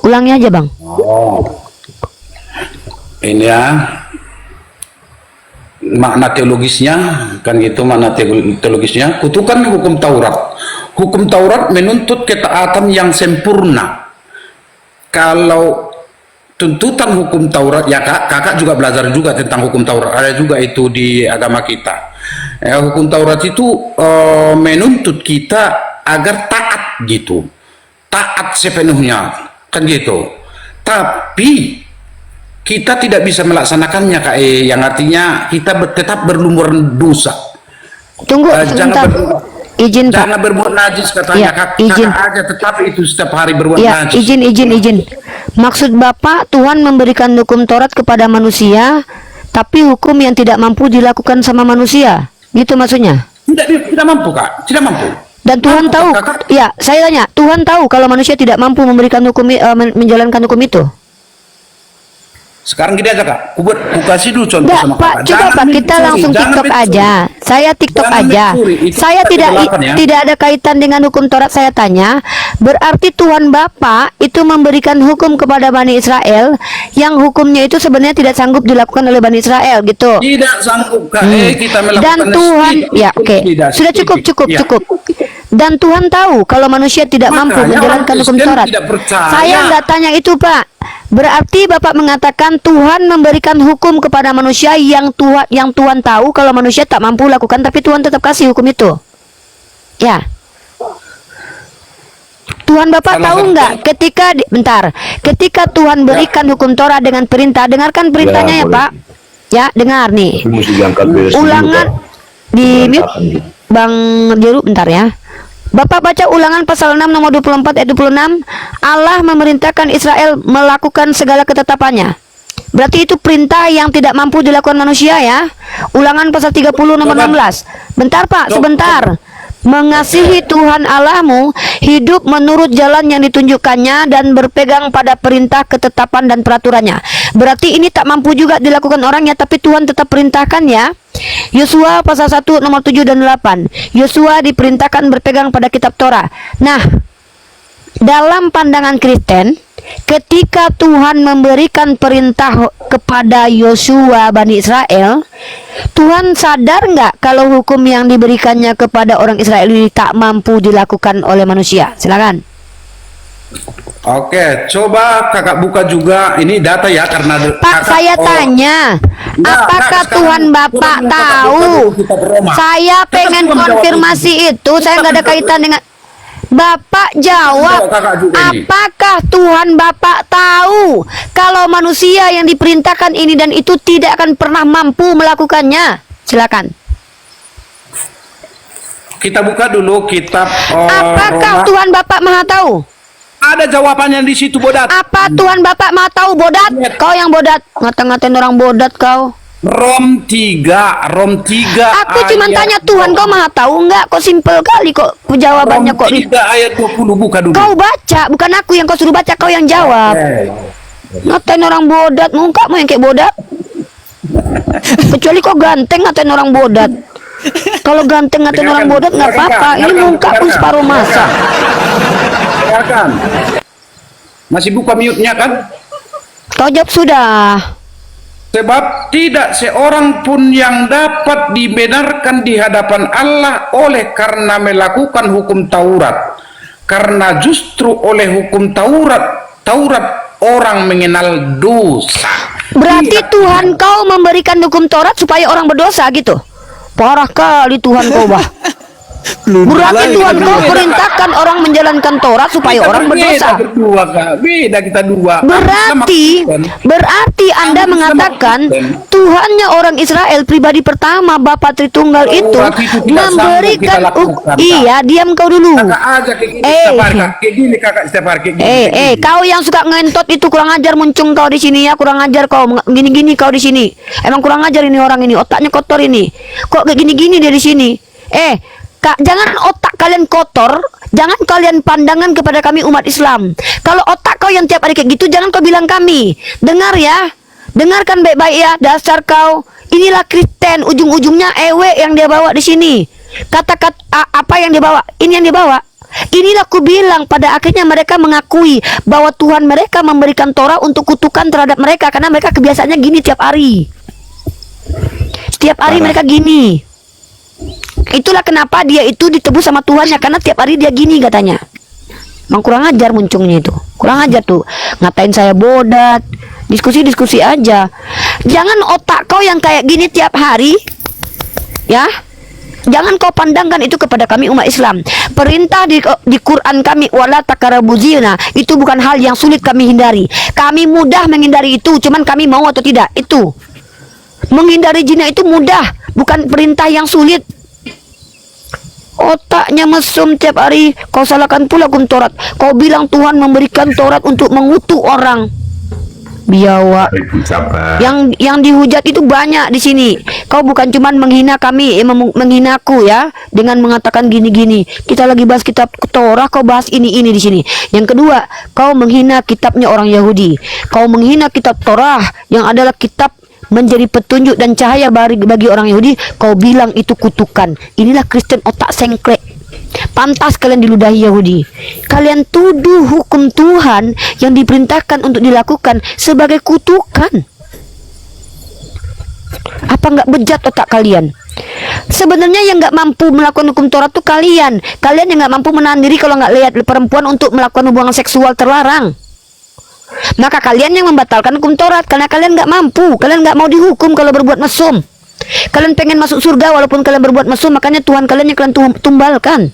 S2: Ulangi aja Bang.
S1: Oh. Ini ya makna teologisnya kan gitu, makna teologisnya kutukan hukum Taurat. Hukum Taurat menuntut ketaatan yang sempurna. Kalau tuntutan hukum Taurat ya kakak juga belajar juga tentang hukum Taurat, ada juga itu di agama kita. Hukum Taurat itu menuntut kita agar taat gitu, taat sepenuhnya kan gitu. Tapi kita tidak bisa melaksanakannya yang artinya kita tetap berlumuran dosa.
S2: Tunggu sebentar. Izin Pak.
S1: Jangan berbuat najis katanya
S2: izin
S1: aja, tetapi itu setiap hari berbuat
S2: ya,
S1: najis.
S2: Izin. Maksud Bapak Tuhan memberikan hukum Taurat kepada manusia, tapi hukum yang tidak mampu dilakukan sama manusia, gitu maksudnya?
S1: Tidak mampu Kak, tidak mampu.
S2: Dan Tuhan tahu, ya saya tanya, Tuhan tahu kalau manusia tidak mampu memberikan hukum, menjalankan hukum itu.
S1: Sekarang gini aja Kak, ku kasih dulu contoh
S2: Enggak,
S1: sama
S2: Pak,
S1: Kakak.
S2: coba Pak, kita langsung TikTok aja. Saya TikTok
S1: Jangan
S2: aja.
S1: mencuri, itu
S2: Saya
S1: kita
S2: tidak
S1: kegelapan, ya.
S2: tidak ada kaitan dengan hukum Taurat. Saya tanya, berarti Tuhan Bapa itu memberikan hukum kepada Bani Israel yang hukumnya itu sebenarnya tidak sanggup dilakukan oleh Bani Israel gitu.
S1: Tidak sanggup Kak, kita melakukan
S2: Dan Tuhan, ya oke,
S1: tidak,
S2: sudah cukup.
S1: Ya.
S2: Dan Tuhan tahu kalau manusia tidak mampu
S1: Makanya
S2: menjalankan
S1: orang
S2: hukum
S1: Kristen
S2: Taurat.
S1: tidak percaya.
S2: Saya nggak tanya itu, Pak. Berarti Bapak mengatakan Tuhan memberikan hukum kepada manusia yang Tuhan tahu kalau manusia tak mampu lakukan, tapi Tuhan tetap kasih hukum itu. Ya. Tuhan Bapak tahu nggak ketika Tuhan berikan hukum Taurat dengan perintah, dengarkan perintahnya ya Pak. Ya, dengar nih. Ulangan di mute Bang Jeru bentar ya. Bapak baca Ulangan pasal 6 nomor 24 ayat 26. Allah memerintahkan Israel melakukan segala ketetapannya. Berarti itu perintah yang tidak mampu dilakukan manusia ya. Ulangan pasal 30 nomor 16. Bentar Pak, sebentar. Mengasihi Tuhan Allahmu, hidup menurut jalan yang ditunjukkannya dan berpegang pada perintah, ketetapan dan peraturannya. Berarti ini tak mampu juga dilakukan orangnya, tapi Tuhan tetap perintahkan ya. Yosua pasal 1 nomor 7 dan 8. Yosua diperintahkan berpegang pada kitab Torah. Nah, dalam pandangan Kristen, ketika Tuhan memberikan perintah kepada Yosua Bani Israel, Tuhan sadar nggak kalau hukum yang diberikannya kepada orang Israel ini tak mampu dilakukan oleh manusia? Silakan.
S1: Oke, coba Kakak buka juga ini data ya, karena
S2: Pak, saya tanya, apakah Tuhan Bapak tahu? Saya pengen konfirmasi itu, saya nggak ada kaitan dengan Bapak jawab. Apakah Tuhan Bapak tahu kalau manusia yang diperintahkan ini dan itu tidak akan pernah mampu melakukannya? Silakan.
S1: Kita buka dulu kitab
S2: Apakah
S1: Roma.
S2: Tuhan Bapak Maha tahu?
S1: Ada jawabannya di situ, Bodat.
S2: Apa Tuhan Bapak Maha tahu, Bodat? Kau yang bodat, ngata-ngatain orang bodat kau.
S1: Rom 3.
S2: Aku cuma tanya Tuhan kau Maha tahu enggak? Kok simpel kali kok jawabannya
S1: Rom
S2: kok.
S1: 3 ayat 20, buka dulu.
S2: Kau baca, bukan aku yang kau suruh baca, kau yang jawab. Ngatain orang bodat, mukamu yang kayak bodat. Kecuali kau ganteng ngatain orang bodat. Kalau ganteng ngatain orang bodat nggak apa-apa. Ini muka pun separuh masa.
S1: Silakan. Masih buka mute-nya kan?
S2: Kau jawab sudah.
S1: Sebab tidak seorang pun yang dapat dibenarkan di hadapan Allah oleh karena melakukan hukum Taurat. Karena justru oleh hukum Taurat orang mengenal dosa.
S2: Berarti Tuhan kau memberikan hukum Taurat supaya orang berdosa gitu. Parah kali Tuhan kau bah. Berarti Tuhan kau perintahkan orang menjalankan Taurat supaya
S1: Kita
S2: orang berdosa.
S1: Berdua, Kak. Beda kita dua.
S2: Berarti Anda mengatakan Tuhannya orang Israel pribadi pertama Bapa Tritunggal itu memberikan iya, diam kau dulu.
S1: Kakak aja kayak gini setiap hari, Kak. Kayak gini Kakak setiap hari kayak gini.
S2: Kau yang suka ngentot itu kurang ajar, muncung kau di sini ya, kurang ajar kau gini-gini kau di sini. Emang kurang ajar ini orang ini, otaknya kotor ini. Kok kayak gini-gini dia di sini? Kak, jangan otak kalian kotor, jangan kalian pandangan kepada kami umat Islam. Kalau otak kau yang tiap hari kayak gitu, jangan kau bilang kami. Dengar ya, dengarkan baik-baik ya, dasar kau. Inilah Kristen, ujung-ujungnya ewe yang dia bawa di sini. Kata-kata apa yang dia bawa? Ini yang dia bawa. Inilah ku bilang, pada akhirnya mereka mengakui bahwa Tuhan mereka memberikan Torah untuk kutukan terhadap mereka karena mereka kebiasaannya gini tiap hari. Setiap hari mereka gini. Itulah kenapa dia itu ditebus sama Tuhannya, karena tiap hari dia gini katanya. Emang kurang ajar muncungnya itu. Kurang ajar tuh. Ngatain saya bodat. Diskusi-diskusi aja. Jangan otak kau yang kayak gini tiap hari. Ya. Jangan kau pandangkan itu kepada kami umat Islam. Perintah di Quran kami wala taqrabu zina, itu bukan hal yang sulit kami hindari. Kami mudah menghindari itu, cuman kami mau atau tidak. Itu. Menghindari zina itu mudah, bukan perintah yang sulit. Otaknya mesum tiap hari. Kau salahkan pula hukum Taurat. Kau bilang Tuhan memberikan Taurat untuk mengutuk orang. biawa.
S1: Sabar.
S2: Yang dihujat itu banyak di sini. Kau bukan cuman menghina kami, menghina aku ya, dengan mengatakan gini-gini. Kita lagi bahas kitab Torah, kau bahas ini di sini. Yang kedua, kau menghina kitabnya orang Yahudi. Kau menghina kitab Torah yang adalah kitab menjadi petunjuk dan cahaya bagi orang Yahudi. Kau bilang itu kutukan. Inilah Kristen otak sengklek. Pantas kalian diludahi Yahudi. Kalian tuduh hukum Tuhan yang diperintahkan untuk dilakukan sebagai kutukan. Apa nggak bejat otak kalian? Sebenarnya yang nggak mampu melakukan hukum Taurat itu kalian. Kalian yang nggak mampu menahan diri kalau nggak lihat perempuan untuk melakukan hubungan seksual terlarang. Maka kalian yang membatalkan hukum Taurat karena kalian nggak mampu. Kalian nggak mau dihukum kalau berbuat mesum. Kalian pengen masuk surga walaupun kalian berbuat mesum, makanya Tuhan kalian yang kalian tumbalkan.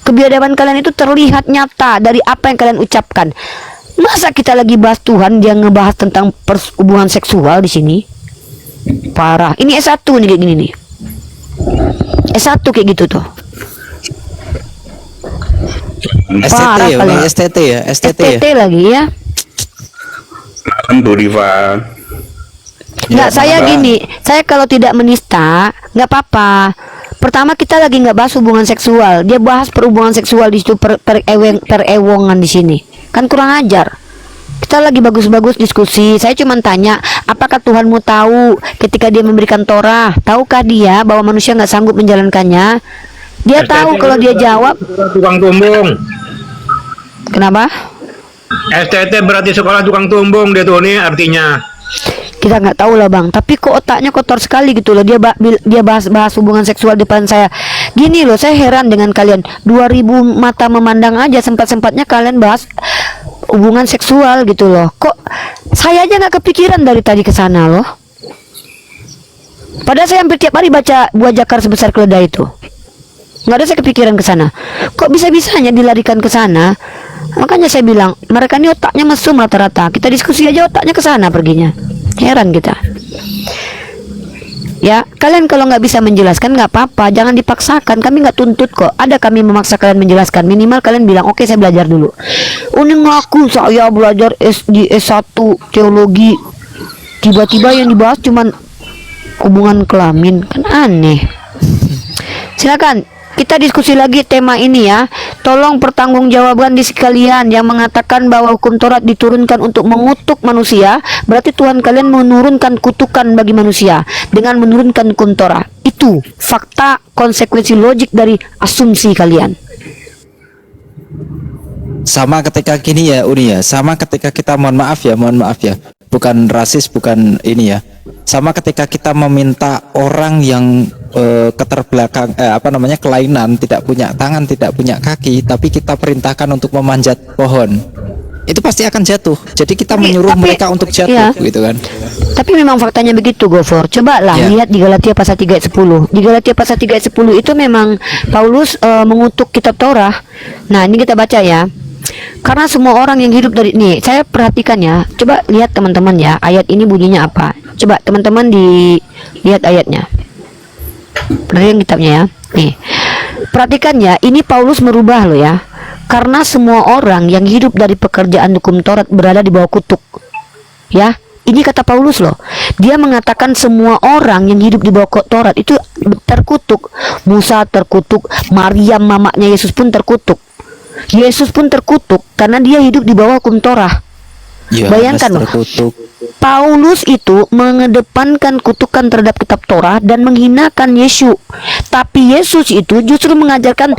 S2: Kebiadaban kalian itu terlihat nyata dari apa yang kalian ucapkan. Masa kita lagi bahas Tuhan, dia ngebahas tentang hubungan seksual di sini? Parah. Ini S1 nih kayak gini nih. S1 kayak gitu tuh.
S6: STT ya,
S2: kalian.
S6: STT ya, STT ya.
S2: STT lagi ya.
S1: Tuh Diva.
S2: Nggak, saya gini, saya kalau tidak menista, nggak apa-apa. Pertama kita lagi nggak bahas hubungan seksual, dia bahas perhubungan seksual di situ, perewongan di sini, kan kurang ajar. Kita lagi bagus-bagus diskusi. Saya cuma tanya, apakah Tuhanmu tahu ketika dia memberikan Torah? Tahukah dia bahwa manusia nggak sanggup menjalankannya? Dia tahu kalau dia jawab.
S7: Tukang tumbung.
S2: Kenapa?
S7: STT berarti sekolah tukang tumbung dia tuh nih artinya.
S2: Kita nggak tahu lah bang, tapi kok otaknya kotor sekali gitu loh. Dia bahas hubungan seksual depan saya. Gini loh, saya heran dengan kalian. 2000 mata memandang aja, sempat-sempatnya kalian bahas hubungan seksual gitu loh. Kok saya aja nggak kepikiran dari tadi ke sana loh. Padahal saya hampir tiap hari baca buah jakar sebesar keledai itu. Nggak ada saya kepikiran ke sana. Kok bisa-bisanya dilarikan ke sana? Makanya saya bilang, mereka ini otaknya mesum rata-rata. Kita diskusi aja otaknya ke sana perginya. Heran kita. Ya, kalian kalau nggak bisa menjelaskan nggak apa-apa, jangan dipaksakan. Kami nggak tuntut kok. Ada kami memaksa kalian menjelaskan. Minimal kalian bilang, oke, saya belajar dulu. Ini ngaku saya belajar di S1 teologi. Tiba-tiba yang dibahas cuman hubungan kelamin, kan aneh. Silakan. Kita diskusi lagi tema ini ya. Tolong pertanggungjawaban di sekalian yang mengatakan bahwa hukum Taurat diturunkan untuk mengutuk manusia. Berarti Tuhan kalian menurunkan kutukan bagi manusia dengan menurunkan hukum Taurat. Itu fakta, konsekuensi logik dari asumsi kalian.
S6: Sama ketika gini ya Uni ya, sama ketika kita mohon maaf ya, bukan rasis, bukan ini ya. Sama ketika kita meminta orang yang kelainan, tidak punya tangan, tidak punya kaki, tapi kita perintahkan untuk memanjat pohon, itu pasti akan jatuh. Jadi kita menyuruh mereka untuk jatuh,
S2: iya,
S6: gitu kan.
S2: Tapi memang faktanya begitu, Gofor. Cobalah lihat di Galatia pasal 3 ayat 10. Di Galatia pasal 3 ayat 10 itu memang Paulus mengutuk kitab Torah. Nah, ini kita baca ya. Karena semua orang yang hidup dari nih, saya perhatikan ya. Coba lihat teman-teman ya, ayat ini bunyinya apa? Coba teman-teman dilihat ayatnya. Perhatikan kitabnya ya. Nih. Perhatikan ya, ini Paulus merubah loh ya. Karena semua orang yang hidup dari pekerjaan hukum Taurat berada di bawah kutuk. Ya, ini kata Paulus loh. Dia mengatakan semua orang yang hidup di bawah Taurat itu terkutuk. Musa terkutuk, Maryam mamanya Yesus pun terkutuk. Yesus pun terkutuk karena dia hidup di bawah hukum Torah. Bayangkan loh, Paulus itu mengedepankan kutukan terhadap kitab Torah dan menghinakan Yesus. Tapi Yesus itu justru mengajarkan,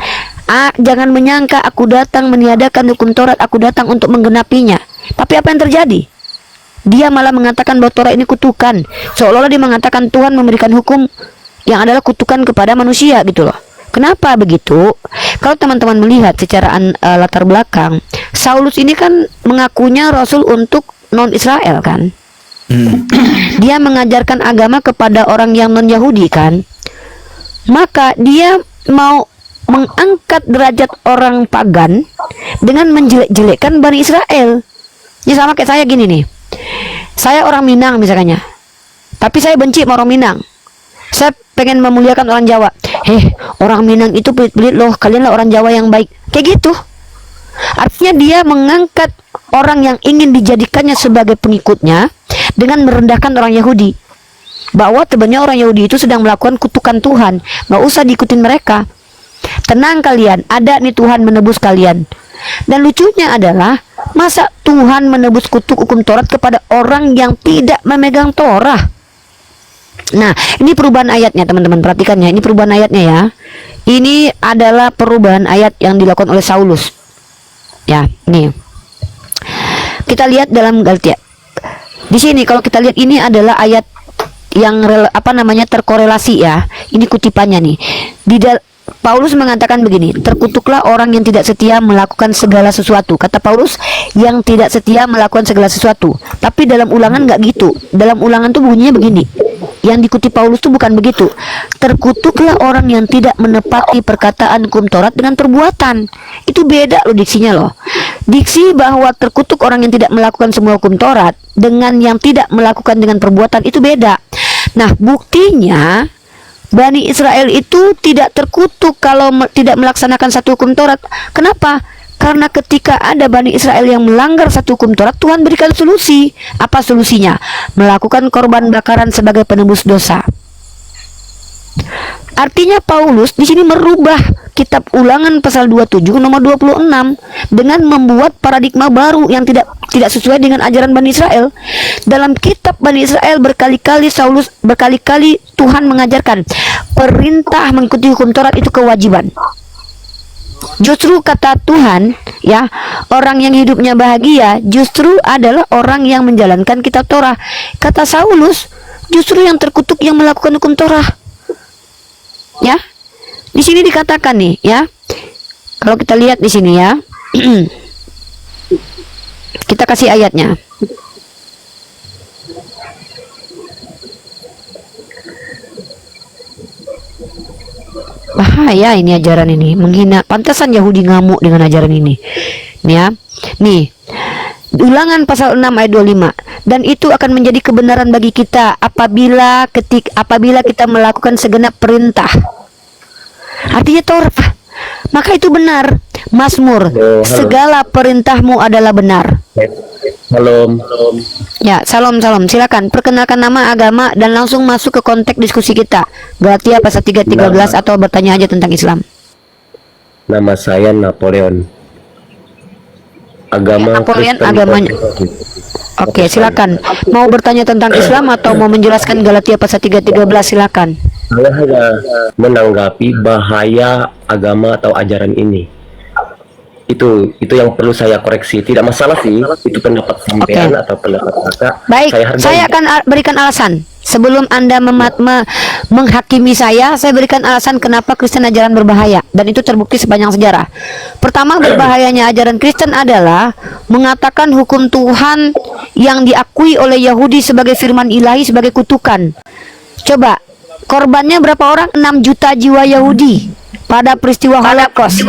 S2: jangan menyangka aku datang meniadakan hukum Taurat, aku datang untuk menggenapinya. Tapi apa yang terjadi? Dia malah mengatakan bahwa Torah ini kutukan. Seolah-olah dia mengatakan Tuhan memberikan hukum yang adalah kutukan kepada manusia gitu loh. Kenapa begitu? Kalau teman-teman melihat secara latar belakang, Saulus ini kan mengakunya rasul untuk non-Israel kan. Dia mengajarkan agama kepada orang yang non-Yahudi kan. Maka dia mau mengangkat derajat orang pagan dengan menjelek-jelekkan Bani Israel. Ya sama kayak saya gini nih. Saya orang Minang misalnya, tapi saya benci sama orang Minang. Saya pengen memuliakan orang Jawa. Orang Minang itu pelit-pelit loh, kalianlah orang Jawa yang baik. Kayak gitu. Artinya dia mengangkat orang yang ingin dijadikannya sebagai pengikutnya dengan merendahkan orang Yahudi. Bahwa sebenarnya orang Yahudi itu sedang melakukan kutukan Tuhan. Nggak usah diikutin mereka. Tenang kalian, ada nih Tuhan menebus kalian. Dan lucunya adalah, masa Tuhan menebus kutuk hukum Taurat kepada orang yang tidak memegang Torah? Nah, ini perubahan ayatnya teman-teman, perhatikan ya. Ini perubahan ayatnya ya. Ini adalah perubahan ayat yang dilakukan oleh Saulus. Ya, nih. Kita lihat dalam Galatia. Di sini kalau kita lihat ini adalah ayat yang terkorelasi ya. Ini kutipannya nih. Paulus mengatakan begini, terkutuklah orang yang tidak setia melakukan segala sesuatu. Kata Paulus, yang tidak setia melakukan segala sesuatu. Tapi dalam Ulangan nggak gitu. Dalam Ulangan tuh bunyinya begini. Yang dikutip Paulus tuh bukan begitu. Terkutuklah orang yang tidak menepati perkataan hukum Taurat dengan perbuatan. Itu beda loh diksinya loh. Diksi bahwa terkutuk orang yang tidak melakukan semua hukum Taurat dengan yang tidak melakukan dengan perbuatan itu beda. Nah, buktinya Bani Israel itu tidak terkutuk kalau tidak melaksanakan satu hukum Taurat. Kenapa? Karena ketika ada Bani Israel yang melanggar satu hukum Taurat, Tuhan berikan solusi. Apa solusinya? Melakukan korban bakaran sebagai penebus dosa. Artinya Paulus di sini merubah kitab Ulangan pasal 27 nomor 26 dengan membuat paradigma baru yang tidak sesuai dengan ajaran Bani Israel. Dalam kitab Bani Israel berkali-kali Tuhan mengajarkan perintah mengikuti hukum Taurat itu kewajiban. Justru kata Tuhan ya, orang yang hidupnya bahagia justru adalah orang yang menjalankan kitab Torah. Kata Saulus, justru yang terkutuk yang melakukan hukum Torah. Ya, di sini dikatakan nih ya, kalau kita lihat di sini ya, kita kasih ayatnya. Bahaya ini ajaran ini, menghina. Pantasan Yahudi ngamuk dengan ajaran ini. Nih ya, nih Ulangan pasal 6 ayat 25. Dan itu akan menjadi kebenaran bagi kita apabila kita melakukan segenap perintah. Artinya Taurat, maka itu benar. Mazmur, segala perintahmu adalah benar.
S5: Salam.
S2: Ya, salam. Silakan perkenalkan nama, agama, dan langsung masuk ke konteks diskusi kita. Galatia pasal 3:13 atau bertanya aja tentang Islam.
S5: Nama saya Napoleon. Agama
S2: Napoleon,
S5: Kristen.
S2: agamanya. Oke, silakan. Mau bertanya tentang Islam atau mau menjelaskan Galatia pasal 3:13, silakan.
S5: Saya hanya menanggapi bahaya agama atau ajaran ini. Itu yang perlu saya koreksi. Tidak masalah sih, itu pendapat sampean atau pendapat kakak.
S2: Baik,
S5: hargai.
S2: saya akan berikan alasan. Sebelum Anda menghakimi saya berikan alasan kenapa Kristen ajaran berbahaya. Dan itu terbukti sepanjang sejarah. Pertama, berbahayanya ajaran Kristen adalah mengatakan hukum Tuhan yang diakui oleh Yahudi sebagai firman ilahi sebagai kutukan. Coba, korbannya berapa orang? 6 juta jiwa Yahudi pada peristiwa Holocaust.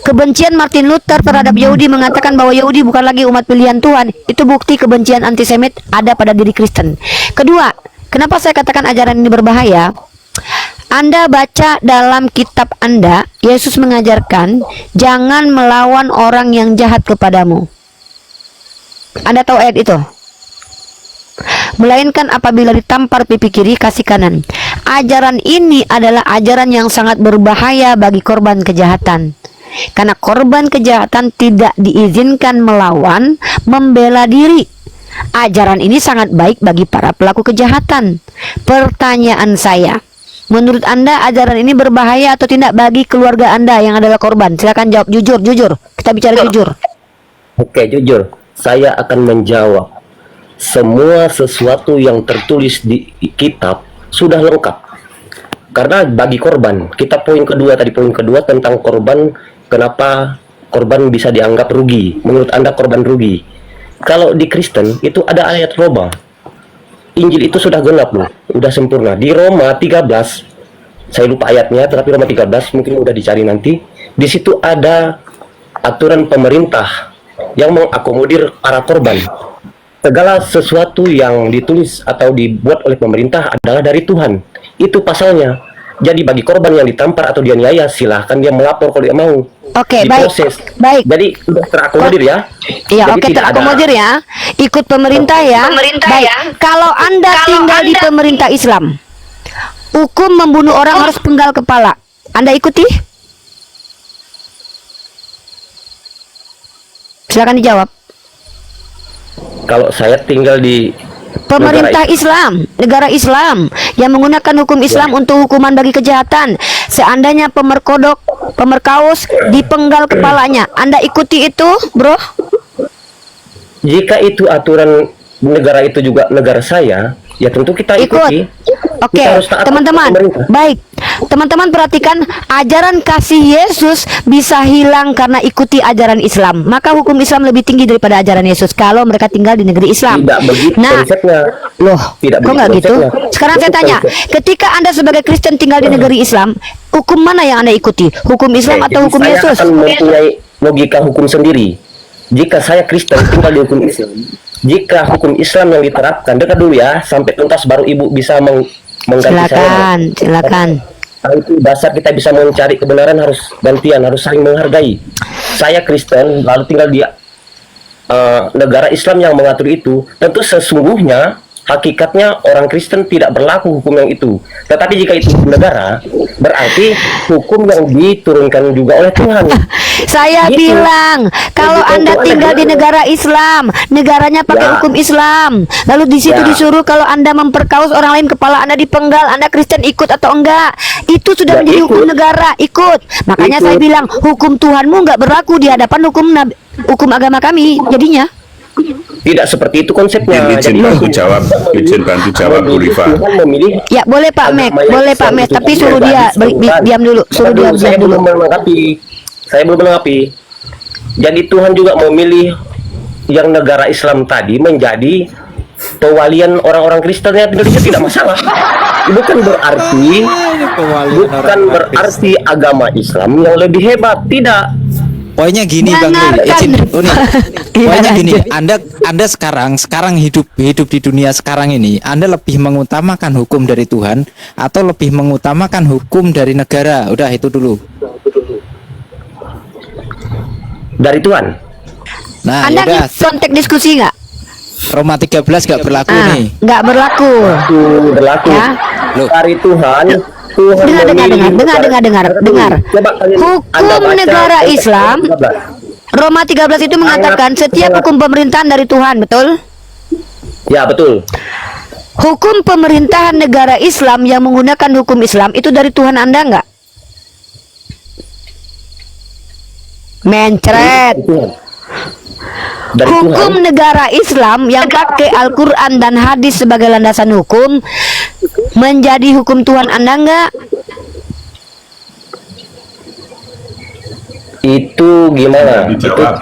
S2: Kebencian Martin Luther terhadap Yahudi mengatakan bahwa Yahudi bukan lagi umat pilihan Tuhan. Itu bukti kebencian antisemit ada pada diri Kristen. Kedua, kenapa saya katakan ajaran ini berbahaya? Anda baca dalam kitab Anda, Yesus mengajarkan jangan melawan orang yang jahat kepadamu. Anda tahu ayat itu? Melainkan apabila ditampar pipi kiri, kasih kanan. Ajaran ini adalah ajaran yang sangat berbahaya bagi korban kejahatan. Karena korban kejahatan tidak diizinkan melawan, membela diri. Ajaran ini sangat baik bagi para pelaku kejahatan. Pertanyaan saya, menurut Anda ajaran ini berbahaya atau tidak bagi keluarga Anda yang adalah korban? Silakan jawab jujur. Kita bicara jujur.
S5: Oke, jujur. Saya akan menjawab. Semua sesuatu yang tertulis di kitab sudah lengkap. Karena bagi korban, kita poin kedua tentang korban. Kenapa korban bisa dianggap rugi? Menurut Anda korban rugi? Kalau di Kristen itu ada ayat Roma. Injil itu sudah genap loh, sudah sempurna. Di Roma 13, saya lupa ayatnya, tetapi Roma 13 mungkin udah dicari nanti. Di situ ada aturan pemerintah yang mengakomodir para korban. Segala sesuatu yang ditulis atau dibuat oleh pemerintah adalah dari Tuhan. Itu pasalnya. Jadi bagi korban yang ditampar atau dianiaya, silahkan dia melapor kalau dia mau.
S2: Oke, baik.
S5: diproses.
S2: Baik.
S5: Jadi sudah terakomodir ya.
S2: Iya,
S5: Jadi
S2: oke,
S5: tidak ada-
S2: terakomodir ya. Ikut pemerintah ya. Baik. Kalau Anda tinggal di pemerintah Islam, hukum membunuh orang harus penggal kepala. Anda ikuti? Silakan dijawab.
S5: Kalau saya tinggal di
S2: Pemerintah negara Islam yang menggunakan hukum Islam untuk hukuman bagi kejahatan. Seandainya pemerkodok, pemerkaus dipenggal kepalanya, Anda ikuti itu, bro?
S5: jika itu aturan negara itu juga negara saya, ya tentu kita ikuti.
S2: Oke,
S5: Kita harus taat
S2: teman-teman,
S5: pemerintah.
S2: baik. Teman-teman perhatikan, ajaran kasih Yesus bisa hilang karena ikuti ajaran Islam. Maka hukum Islam lebih tinggi daripada ajaran Yesus kalau mereka tinggal di negeri Islam.
S5: Tidak begitu
S2: Nah,
S5: konsepnya.
S2: loh,
S5: Tidak
S2: kok nggak
S5: begitu
S2: gitu?
S5: konsepnya.
S2: Sekarang saya
S5: Itu
S2: tanya,
S5: konsep.
S2: ketika Anda sebagai Kristen tinggal di negeri Islam, hukum mana yang Anda ikuti? Hukum Islam
S5: Oke,
S2: atau
S5: jadi
S2: hukum
S5: saya
S2: Yesus?
S5: akan mempunyai logika hukum sendiri. Jika saya Kristen tinggal di hukum Islam, jika hukum Islam yang diterapkan, dengar dulu ya, sampai tuntas baru ibu bisa mengganti saya.
S2: Silakan.
S5: Nah, itu dasar kita bisa mencari kebenaran, harus gantian, harus saling menghargai. Saya Kristen lalu tinggal di negara Islam yang mengatur itu, tentu sesungguhnya hakikatnya orang Kristen tidak berlaku hukum yang itu. Tetapi jika itu hukum negara, berarti hukum yang diturunkan juga oleh Tuhan.
S2: Saya
S5: Gitu.
S2: bilang, kalau
S5: Gitu,
S2: Anda
S5: Anda
S2: tinggal di
S5: bilang.
S2: negara Islam, negaranya pakai
S5: Ya.
S2: hukum Islam. Lalu di situ
S5: Ya.
S2: disuruh kalau Anda memperkaus orang lain, kepala Anda dipenggal, Anda Kristen ikut atau enggak? Itu sudah
S5: Ya,
S2: menjadi
S5: ikut.
S2: hukum negara, ikut. Makanya
S5: Ikut.
S2: saya bilang, hukum Tuhanmu enggak berlaku di hadapan hukum agama kami. Jadinya,
S5: Tidak seperti itu konsepnya.
S1: Izin bantu jawab Bu Rifa.
S5: Tuhan memilih
S2: ya boleh Pak Mek,
S5: agama yang
S2: boleh Pak
S5: Islam
S2: Mek,
S5: itu
S2: tapi suruh dia
S5: pribadi,
S2: diam dulu, suruh dia
S5: Saya
S2: diam dulu.
S5: belum melengkapi. Saya belum melengkapi. Jadi Tuhan juga memilih yang negara Islam tadi menjadi pewalian orang-orang Kristen yang tinggal di situ, tidak masalah. Bukan berarti agama Islam yang lebih hebat, tidak.
S6: Poinnya gini Bang Lee,
S2: Jangankan.
S6: izin Uni. Poinnya
S2: Iya,
S6: gini,
S2: lanjut.
S6: Anda sekarang hidup di dunia sekarang ini, Anda lebih mengutamakan hukum dari Tuhan atau lebih mengutamakan hukum dari negara? Udah itu dulu.
S5: Dari Tuhan.
S6: Nah,
S2: Anda
S6: yaudah,
S2: ngikut konteks diskusi nggak?
S6: Roma 13 gak berlaku
S2: Ah,
S6: nih.
S2: nggak berlaku.
S5: Itu berlaku
S2: Ya.
S6: Loh.
S5: dari Tuhan. Tuhan
S2: Dengar.
S5: memilih
S2: Dengar.
S5: Coba kalian Anda
S2: Hukum
S5: baca
S2: negara
S5: Roma
S2: Islam
S5: 13.
S2: Roma 13 itu mengatakan setiap hukum pemerintahan dari Tuhan, betul?
S5: Ya, betul.
S2: Hukum pemerintahan negara Islam yang menggunakan hukum Islam itu dari Tuhan Anda nggak? Mencret.
S5: Tuhan. Dari
S2: Hukum
S5: Tuhan.
S2: negara Islam yang pakai Al-Quran dan hadis sebagai landasan hukum menjadi hukum Tuhan Anda nggak?
S5: Itu gimana?
S1: Dijawab.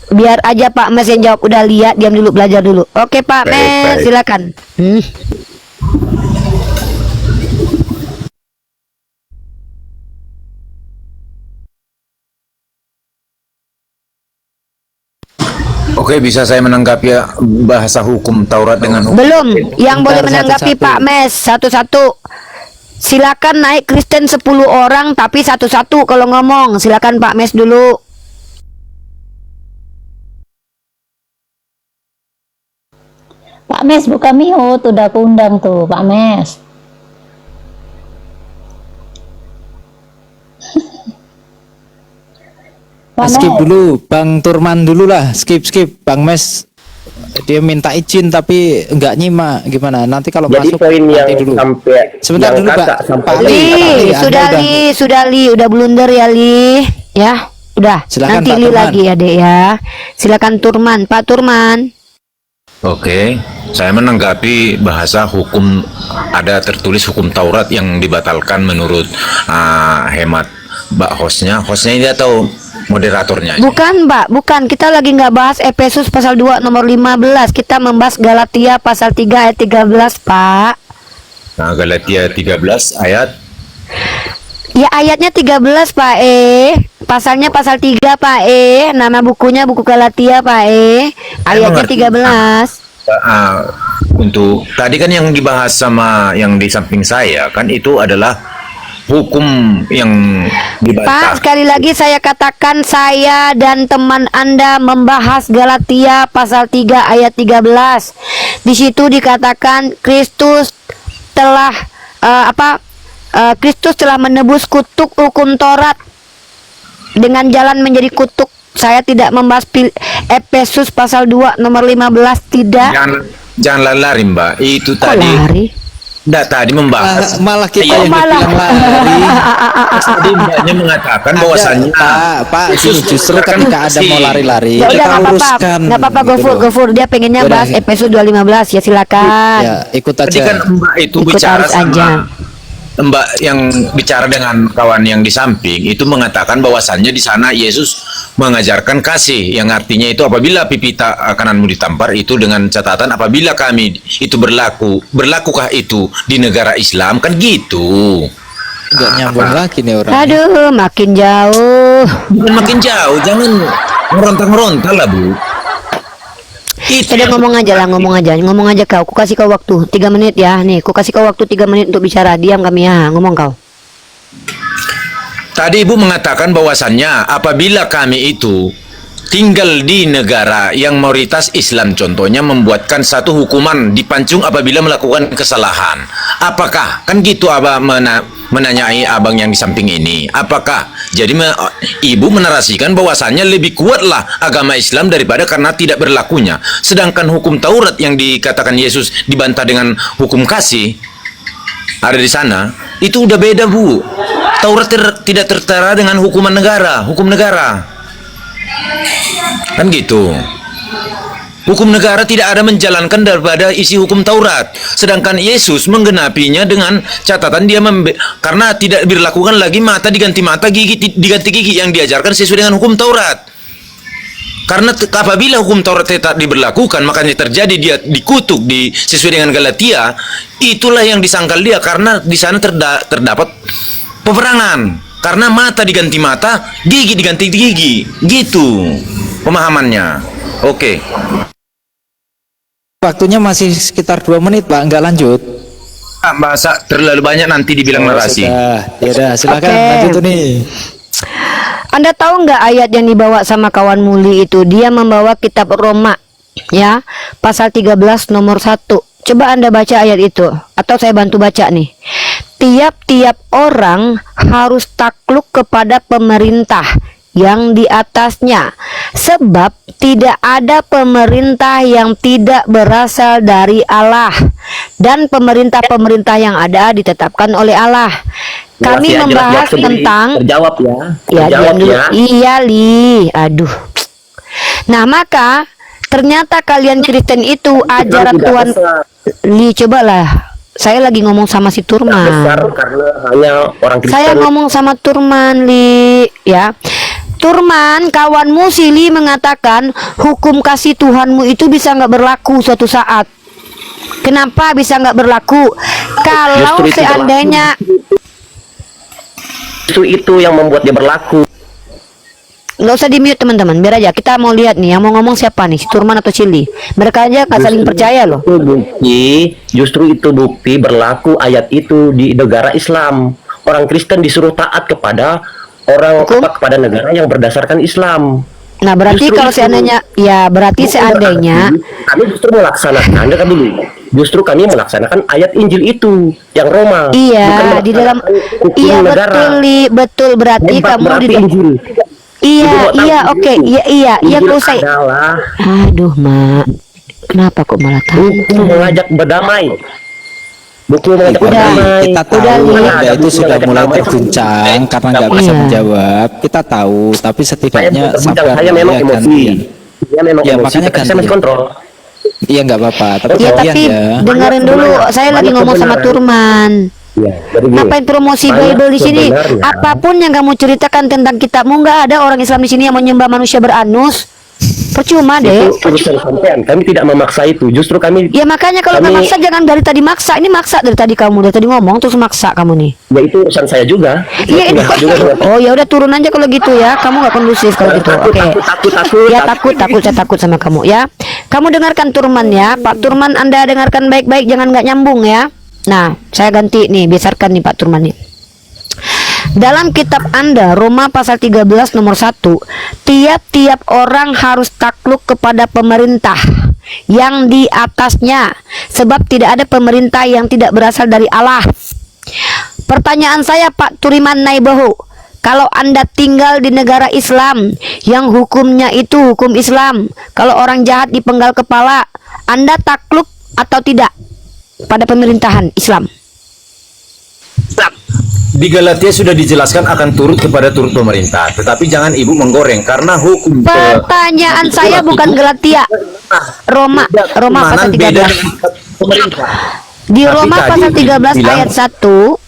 S2: Biar aja Pak Mes yang jawab. Udah lihat, diam dulu, belajar dulu. Oke Pak
S1: Baik,
S2: Mes,
S1: baik.
S2: silakan.
S8: Oke, bisa saya menanggapi ya bahasa hukum Taurat dengan hukum?
S2: Belum, yang boleh
S6: Bentar,
S2: menanggapi
S6: satu-satu.
S2: Pak Mes satu-satu. Silakan naik Kristen 10 orang tapi satu-satu kalau ngomong. Silakan Pak Mes dulu.
S9: Pak Mes buka mute, udah aku undang tuh Pak Mes. Pak
S6: Skip
S9: Mes,
S6: dulu, Bang Turman dulu lah. Skip. Bang Mes dia minta izin tapi enggak nyimak. Gimana? Nanti kalau
S5: Jadi
S6: masuk
S5: poin yang
S6: nanti dulu.
S5: sampai
S6: Sebentar
S5: yang
S6: dulu, Pak.
S5: kakak sampai
S6: Pak Li.
S2: Udah blunder ya Li. Ya, udah.
S6: Silakan,
S2: Nanti
S6: Pak
S2: Li
S6: Turman.
S2: lagi ya Dek ya. Silakan Turman, Pak Turman.
S8: Oke, saya menanggapi bahasa hukum, ada tertulis hukum Taurat yang dibatalkan menurut hemat Mbak hostnya ini atau moderatornya?
S2: Bukan Mbak, bukan. Kita lagi nggak bahas Efesus pasal 2 nomor 15. Kita membahas Galatia pasal 3 ayat 13 Pak.
S8: Nah, Galatia 13 ayat.
S2: Ya ayatnya 13 Pak Pasalnya pasal 3 Pak Nama bukunya buku Galatia Pak Ayatnya
S8: mengerti.
S2: 13.
S8: Untuk tadi kan yang dibahas sama yang di samping saya kan itu adalah hukum yang
S2: Pak,
S8: dibantah.
S2: sekali lagi saya katakan, saya dan teman Anda membahas Galatia pasal 3 ayat 13. Di situ dikatakan Kristus telah Kristus telah menebus kutuk hukum Taurat dengan jalan menjadi kutuk. Saya tidak membahas Efesus pasal 2 nomor 15, tidak.
S8: Jangan lari, Mbak. Itu
S2: Kok
S8: tadi.
S2: lari?
S8: Tadi membahas.
S6: Malah kita
S8: Iya,
S6: yang
S2: malah.
S6: dibilang lari.
S8: Tadi Mbaknya mengatakan bahwasannya
S6: Pak,
S8: Yesus
S6: gini, justru
S8: merupakan
S6: ketika ada
S8: kasih.
S6: mau lari-lari,
S2: Ya udah,
S6: kita
S2: nggak apa-apa,
S6: luruskan.
S2: nggak apa-apa,
S6: gitu loh.
S2: Gofur, dia pengennya
S6: Yaudah.
S2: bahas Efesus 2:15, ya silakan.
S6: Ya, ikut
S8: Tadi
S6: aja.
S8: kan Mbak itu
S2: Ikut
S8: bicara
S2: arus aja.
S8: Mbak yang bicara dengan kawan yang di samping itu mengatakan bahwasannya di sana Yesus mengajarkan kasih, yang artinya itu apabila pipi kananmu ditampar itu dengan catatan apabila kami itu berlakukah itu di negara Islam, kan gitu.
S6: Nggak nyambung lagi nih orang.
S2: Aduh, makin jauh.
S8: Bukan makin jauh, jangan meronta-meronta lah, Bu. Itu
S2: Udah ngomong aja kau. Ku kasih kau waktu 3 menit ya. Nih, ku kasih kau waktu 3 menit untuk bicara. Diam kami ya, ngomong kau.
S8: Tadi Ibu mengatakan bahwasannya apabila kami itu tinggal di negara yang mayoritas Islam, contohnya membuatkan satu hukuman dipancung apabila melakukan kesalahan. Apakah? Kan gitu Abah menanyai abang yang di samping ini. Apakah? Jadi Ibu menarasikan bahwasannya lebih kuatlah agama Islam daripada karena tidak berlakunya. Sedangkan hukum Taurat yang dikatakan Yesus dibantah dengan hukum kasih ada di sana, itu udah beda, Bu. Taurat tidak tertera dengan hukum negara. Kan gitu. Hukum negara tidak ada menjalankan daripada isi hukum Taurat. Sedangkan Yesus menggenapinya dengan catatan dia karena tidak dilakukan lagi mata diganti mata, gigi diganti gigi yang diajarkan sesuai dengan hukum Taurat. Karena apabila hukum Taurat tidak diberlakukan, makanya terjadi dia dikutuk sesuai dengan Galatia. Itulah yang disangkal dia karena di sana terdapat peperangan. Karena mata diganti mata, gigi diganti gigi, gitu pemahamannya. Oke.
S6: Waktunya masih sekitar 2 menit, Pak. Nggak lanjut.
S8: Masa terlalu banyak nanti dibilang narasi.
S6: Ya udah, silakan
S2: Oke.
S6: lanjut nih.
S2: Anda tahu nggak ayat yang dibawa sama kawan Muli itu? Dia membawa kitab Roma, ya, pasal 13 nomor 1. Coba Anda baca ayat itu, atau saya bantu baca nih. Tiap-tiap orang harus takluk kepada pemerintah yang di atasnya, sebab tidak ada pemerintah yang tidak berasal dari Allah, dan pemerintah-pemerintah yang ada ditetapkan oleh Allah. Kami
S5: Masih
S2: membahas
S5: jelas-jelas sebelum
S2: tentang
S5: terjawab ya.
S2: ya,
S5: Terjawab
S2: diam dulu.
S5: ya.
S2: Iya, Li. Aduh. Nah, maka ternyata kalian Kristen itu ajaran
S5: tidak
S2: Tuhan.
S5: besar.
S2: Li, cobalah. Saya lagi ngomong sama si
S5: Besar
S2: Turman.
S5: karena hanya orang Kristen.
S2: Saya ngomong sama Turman, Li, ya. Turman, kawanmu si Li mengatakan hukum kasih Tuhanmu itu bisa nggak berlaku suatu saat. Kenapa bisa nggak berlaku? Kalau
S5: Justru itu
S2: seandainya
S5: itu yang membuat dia berlaku.
S2: nggak usah di mute teman-teman, biar aja kita mau lihat nih yang mau ngomong siapa nih, si Turman atau Cili. Mereka aja nggak saling percaya loh.
S5: Justru itu bukti berlaku ayat itu di negara Islam. Orang Kristen disuruh taat kepada
S2: Hukum?
S5: kepada negara yang berdasarkan Islam.
S2: Nah, berarti
S5: Justru
S2: kalau
S5: itu.
S2: seandainya, ya berarti seandainya
S5: kami justru melaksanakan, dengar dulu. Justru kami melaksanakan ayat Injil itu yang Roma.
S2: iya
S5: Bukan
S2: di dalam,
S5: melaksanakan hukum
S2: iya
S5: negara.
S2: betul Li, betul berarti
S5: Hebat
S2: kamu di
S5: berarti Injil.
S2: iya
S5: Ibu mau tahu
S2: iya
S5: Injil
S2: oke
S5: itu?
S2: iya
S5: Injil
S2: kau saya.
S5: adalah
S2: Aduh, Mak, kenapa kok malah tahu?
S5: buku mengajak berdamai. Buku mengajak
S2: Udah,
S5: berdamai.
S6: Kita tahu
S2: Udah, Li.
S6: Anda itu sudah
S5: Mengajak
S6: mulai
S5: berdamai.
S6: terguncang karena nggak bisa
S2: Iya.
S6: menjawab. Kita tahu, tapi
S5: Saya
S6: setidaknya
S5: bukan terguncang,
S6: sabar.
S5: saya memang
S6: ya,
S5: emosi.
S6: gantian.
S5: Saya memang
S6: Ya,
S5: emosi,
S6: makanya
S5: tapi saya masih
S6: gantian.
S5: kontrol.
S6: Iya nggak apa-apa. Tapi
S2: Ya
S6: gantian
S2: tapi
S6: ya.
S2: dengerin dulu, saya lagi
S5: Banyak
S2: ngomong sama
S5: kebenaran.
S2: Turman.
S5: Ya, jadi gini,
S2: Ngapain promosi
S5: banyak
S2: Bible di sini?
S5: sebenarnya.
S2: Apapun yang kamu ceritakan tentang kitabmu, nggak ada orang Islam di sini yang menyembah manusia beranus. Percuma deh.
S5: Itu urusan sampean. Kami tidak memaksa itu. Justru kami
S2: Ya makanya kalau
S5: Kami-
S2: nggak maksa jangan dari tadi maksa. Ini maksa dari tadi kamu, dari tadi ngomong terus maksa kamu nih.
S5: ya itu urusan saya juga.
S2: Iya ini.
S5: Juga dengan
S2: Oh ya udah turun aja kalau gitu ya. Kamu nggak kondusif kalau gitu. Oke.
S5: takut.
S2: Ya takut, saya takut sama kamu ya. Kamu dengarkan Turman ya, Pak Turman, Anda dengarkan baik-baik, jangan nggak nyambung ya. Nah, saya ganti nih, biarkan nih Pak Turman nih. Dalam kitab Anda, Roma pasal 13 nomor 1, tiap-tiap orang harus takluk kepada pemerintah yang di atasnya, sebab tidak ada pemerintah yang tidak berasal dari Allah. Pertanyaan saya, Pak Turiman Naibahu, kalau Anda tinggal di negara Islam yang hukumnya itu hukum Islam, kalau orang jahat dipenggal kepala, Anda takluk atau tidak pada pemerintahan Islam?
S8: Di Galatia sudah dijelaskan akan turut kepada turut pemerintah, tetapi jangan ibu menggoreng karena hukum.
S2: Pertanyaan saya bukan Galatia, Roma pasal 13. Di Roma pasal 13 ayat 1,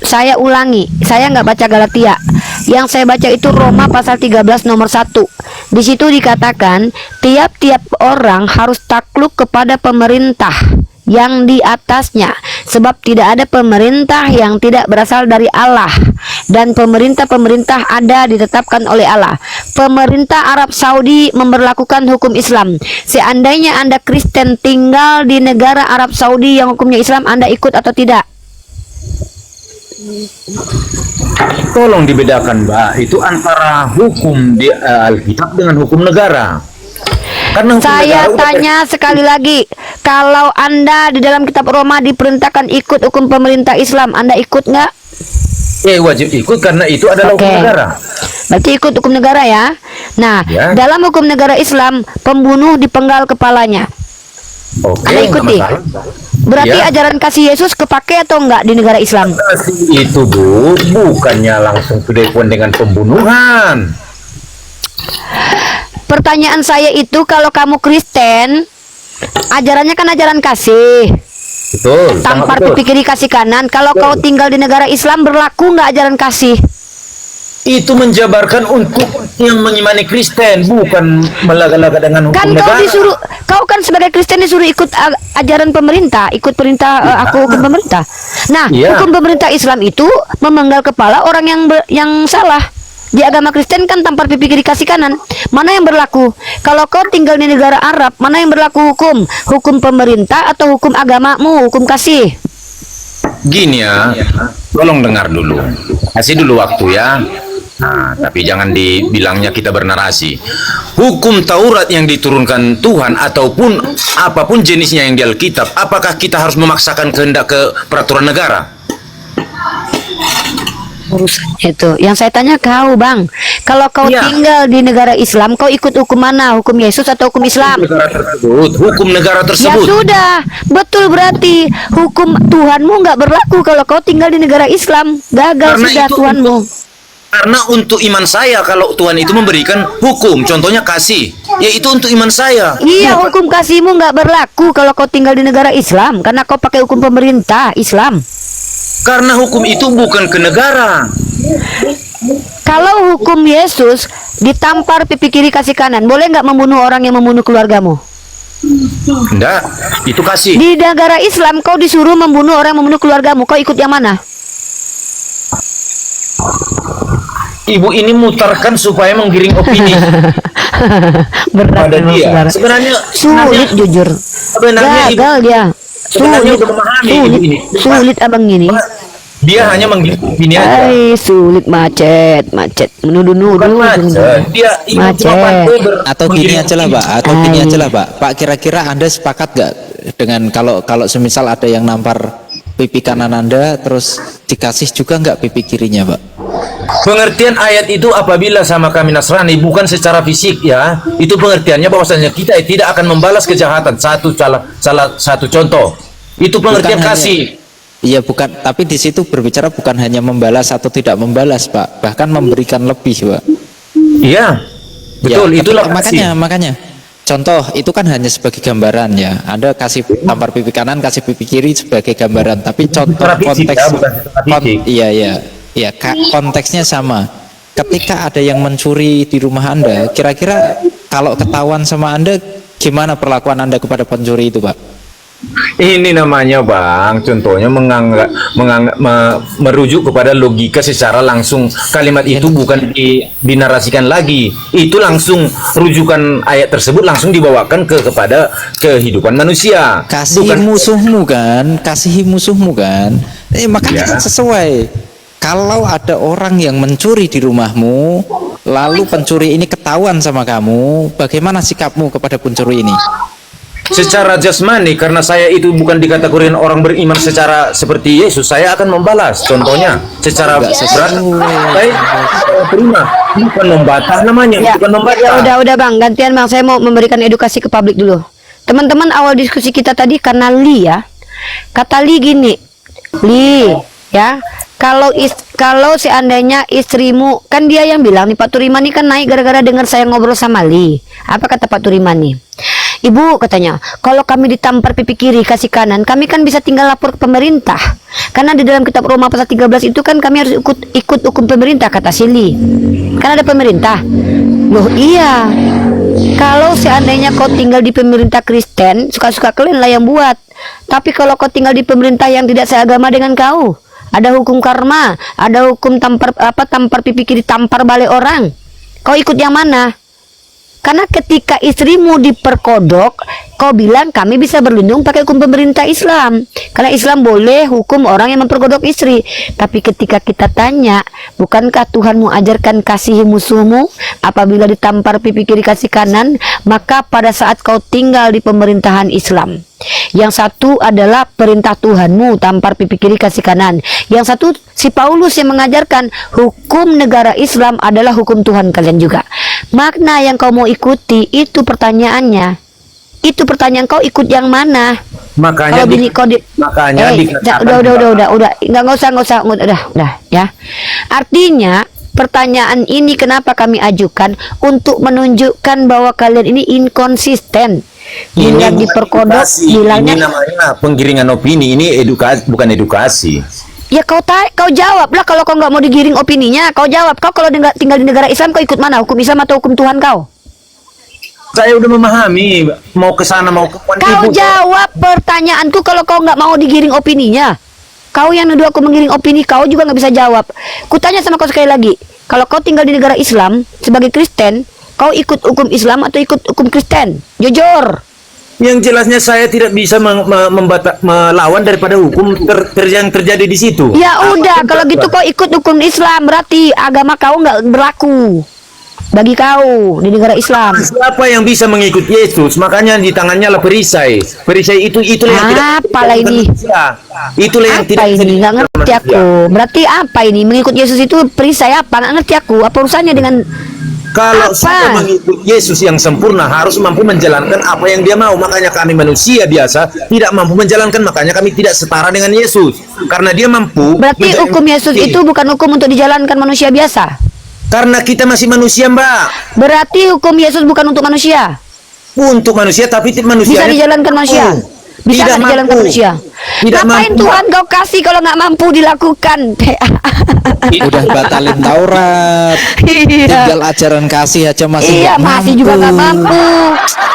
S2: saya ulangi, saya nggak baca Galatia. Yang saya baca itu Roma pasal 13 nomor 1. Di situ dikatakan tiap-tiap orang harus takluk kepada pemerintah yang di atasnya, sebab tidak ada pemerintah yang tidak berasal dari Allah, dan pemerintah-pemerintah ada ditetapkan oleh Allah. Pemerintah Arab Saudi memberlakukan hukum Islam. Seandainya Anda Kristen tinggal di negara Arab Saudi yang hukumnya Islam, Anda ikut atau tidak?
S8: Tolong dibedakan, Mbak, itu antara hukum di Alkitab dengan hukum negara. Karena hukum
S2: Saya
S8: negara
S2: tanya sekali lagi, kalau Anda di dalam kitab Roma diperintahkan ikut hukum pemerintah Islam, Anda ikut nggak?
S8: wajib ikut karena itu adalah hukum
S2: Oke.
S8: negara.
S2: Berarti ikut hukum negara ya. Nah,
S8: Ya.
S2: dalam hukum negara Islam, pembunuh dipenggal kepalanya.
S8: Oke,
S2: Anda
S8: nggak
S2: ikuti.
S8: masalah.
S2: Berarti
S8: Ya.
S2: ajaran kasih Yesus kepake atau enggak di negara Islam?
S8: Itu Bu, bukannya langsung to the point dengan pembunuhan.
S2: Pertanyaan saya itu, kalau kamu Kristen, ajarannya kan ajaran kasih.
S8: Betul. sangat
S2: Tampar
S8: betul.
S2: pipi kiri kasih kanan. Kalau kau tinggal di negara Islam, berlaku nggak ajaran kasih?
S8: Itu menjabarkan untuk yang mengimani Kristen, bukan melaga-laga dengan hukum
S2: Kan kau
S8: negara.
S2: disuruh, kau kan sebagai Kristen disuruh ikut ajaran pemerintah, ikut perintah aku hukum pemerintah. Nah,
S8: Iya.
S2: hukum pemerintah Islam itu memenggal kepala orang yang salah. Di agama Kristen kan tampar pipi kiri kasih kanan. Mana yang berlaku? Kalau kau tinggal di negara Arab, mana yang berlaku hukum? Hukum pemerintah atau hukum agamamu, hukum kasih?
S8: Gini ya, tolong dengar dulu. Kasih dulu waktu ya. Nah, tapi jangan dibilangnya kita bernarasi. Hukum Taurat yang diturunkan Tuhan ataupun apapun jenisnya yang di Alkitab, apakah kita harus memaksakan kehendak ke peraturan negara?
S2: Urusannya itu. Yang saya tanya kau, Bang. Kalau kau
S8: Iya.
S2: tinggal di negara Islam, kau ikut hukum mana? Hukum Yesus atau hukum Islam?
S8: Hukum negara
S2: Ya
S8: tersebut.
S2: sudah, betul, berarti hukum Tuhanmu nggak berlaku kalau kau tinggal di negara Islam. Gagal
S8: Karena
S2: sudah
S8: itu
S2: Tuhanmu.
S8: Karena untuk iman saya, kalau Tuhan itu memberikan hukum, contohnya kasih, yaitu untuk iman saya.
S2: Iya, hukum kasihmu nggak berlaku kalau kau tinggal di negara Islam, karena kau pakai hukum pemerintah Islam.
S8: Karena hukum itu bukan ke negara.
S2: Kalau hukum Yesus ditampar pipi kiri kasih kanan, boleh nggak membunuh orang yang membunuh keluargamu?
S8: Enggak, itu kasih.
S2: Di negara Islam kau disuruh membunuh orang yang membunuh keluargamu, kau ikut yang mana?
S8: Ibu ini mutarkan supaya menggiring opini
S2: Berat
S8: pada
S2: memang,
S8: dia.
S2: saudara.
S8: Sebenarnya
S2: Sulit jujur.
S8: sebenarnya ibu,
S2: Gagal dia.
S8: sebenarnya
S2: Sulit,
S8: untuk memahami ibu
S2: sulit,
S8: ini.
S2: sulit abang ini.
S8: dia hanya menggiring opini aja.
S2: Hai, sulit macet, menuduh-nuduh.
S8: Bukan macet. Dia ibu
S2: Macet.
S8: cuma pandai
S6: Atau gini
S8: menggiring
S6: aja lah, Pak. Atau gini
S2: Hai.
S6: aja lah, Pak. Pak, kira-kira Anda sepakat gak dengan kalau semisal ada yang nampar pipi kanan Anda, terus dikasih juga nggak pipi kirinya, Pak?
S8: Pengertian ayat itu apabila sama kami Nasrani bukan secara fisik ya, itu pengertiannya bahwasanya kita tidak akan membalas kejahatan. Salah satu contoh. Itu pengertian
S6: Bukan hanya-
S8: kasih.
S6: Iya, bukan, tapi di situ berbicara bukan hanya membalas atau tidak membalas, Pak, bahkan memberikan lebih, Pak.
S8: Iya. Betul,
S6: Ya,
S8: itulah
S6: tapi
S8: kasih.
S6: makanya contoh itu kan hanya sebagai gambaran ya. Anda kasih tampar pipi kanan, kasih pipi kiri sebagai gambaran, tapi contoh
S8: Secara fisik,
S6: konteks
S8: ya, bukan secara fisik.
S6: iya, konteksnya sama. Ketika ada yang mencuri di rumah Anda, kira-kira kalau ketahuan sama Anda, gimana perlakuan Anda kepada pencuri itu, Pak?
S8: Ini namanya Bang, contohnya merujuk kepada logika secara langsung. Kalimat itu bukan dinarasikan lagi. Itu langsung rujukan ayat tersebut langsung dibawakan kepada kehidupan manusia.
S6: Kasihi
S8: Bukan
S6: musuhmu kan, kasihi musuhmu kan. Makanya
S8: Ya.
S6: kan sesuai. kalau ada orang yang mencuri di rumahmu, lalu pencuri ini ketahuan sama kamu, bagaimana sikapmu kepada pencuri ini?
S8: Secara jasmani, karena saya itu bukan dikategorikan orang beriman secara seperti Yesus, saya akan membalas. Contohnya, secara
S6: Enggak
S8: berat,
S6: sesuai.
S8: saya terima. Bukan membantah namanya,
S2: Ya,
S8: bukan membantah.
S2: udah bang, gantian bang. Saya mau memberikan edukasi ke publik dulu. Teman-teman, awal diskusi kita tadi karena Li ya, kata Li gini, Li ya, kalau seandainya istrimu, kan dia yang bilang nih, Pak Turiman nih kan naik gara-gara dengar saya ngobrol sama Li. Apa kata Pak Turiman nih? Ibu katanya, kalau kami ditampar pipi kiri kasih kanan, kami kan bisa tinggal lapor ke pemerintah. Karena di dalam kitab Roma pasal 13 itu kan kami harus ikut hukum pemerintah, kata Sili. Kan ada pemerintah. Loh iya. Kalau seandainya kau tinggal di pemerintah Kristen, suka-suka kalian lah yang buat. Tapi kalau kau tinggal di pemerintah yang tidak seagama dengan kau, ada hukum karma, ada hukum tampar pipi kiri, tampar balik orang. Kau ikut yang mana? Karena ketika istrimu diperkodok, kau bilang kami bisa berlindung pakai hukum pemerintah Islam. Karena Islam boleh hukum orang yang memperkodok istri. Tapi ketika kita tanya, bukankah Tuhanmu ajarkan kasihi musuhmu? Apabila ditampar pipi kiri kasih kanan, maka pada saat kau tinggal di pemerintahan Islam, yang satu adalah perintah Tuhanmu, tampar pipi kiri kasih kanan. Yang satu si Paulus yang mengajarkan hukum negara Islam adalah hukum Tuhan kalian juga. Makna yang kau mau ikuti itu pertanyaannya. Itu pertanyaan, kau ikut yang mana?
S8: Makanya
S2: Kalau bini kau
S8: makanya dikatakan
S2: udah, nggak usah, udah ya. Artinya pertanyaan ini kenapa kami ajukan untuk menunjukkan bahwa kalian ini inkonsisten. Bila diperkodok, bilangnya
S8: ini namanya penggiringan opini, ini edukasi bukan edukasi.
S2: ya kau jawab lah. Kalau kau nggak mau digiring opininya, kau jawab. Kau kalau tinggal di negara Islam, kau ikut mana? Hukum Islam atau hukum Tuhan kau?
S8: Saya udah memahami, mau ke sana mau ke
S2: Kau jawab pertanyaanku. Kalau kau nggak mau digiring opininya, kau yang nuduh aku menggiring opini, kau juga nggak bisa jawab. Kutanya sama kau sekali lagi, kalau kau tinggal di negara Islam sebagai Kristen, kau ikut hukum Islam atau ikut hukum Kristen? Jujur.
S8: Yang jelasnya saya tidak bisa melawan daripada hukum yang terjadi di situ.
S2: Ya udah, kalau gitu kau ikut hukum Islam, berarti agama kau nggak berlaku bagi kau di negara Islam.
S8: Siapa yang bisa mengikuti Yesus? Makanya di tangannya lah perisai. Perisai itulah yang tidak
S2: Apalah ini?
S8: Itulah yang
S2: Apa
S8: tidak
S2: ini? Nggak ngerti aku. Berarti apa ini? Mengikut Yesus itu perisai apa? Nggak ngerti aku. Apa urusannya dengan
S8: kalau
S2: apa?
S8: sudah mengikuti Yesus yang sempurna harus mampu menjalankan apa yang dia mau. Makanya kami manusia biasa tidak mampu menjalankan, makanya kami tidak setara dengan Yesus. Karena dia mampu.
S2: Berarti hukum Yesus itu bukan hukum untuk dijalankan manusia biasa.
S8: Karena kita masih manusia, Mbak.
S2: Berarti hukum Yesus bukan untuk manusia.
S8: Untuk manusia, tapi manusia
S2: Bisa dijalankan manusia. Bisa
S8: tidak
S2: dijalankan
S8: mampu.
S2: manusia.
S8: Tidak
S2: Ngapain
S8: mampu.
S2: Tuhan kau kasih kalau nggak mampu dilakukan?
S6: Udah batalin Taurat,
S2: Iya.
S6: tinggal ajaran kasih aja masih
S2: Iya,
S6: nggak
S2: masih juga nggak mampu.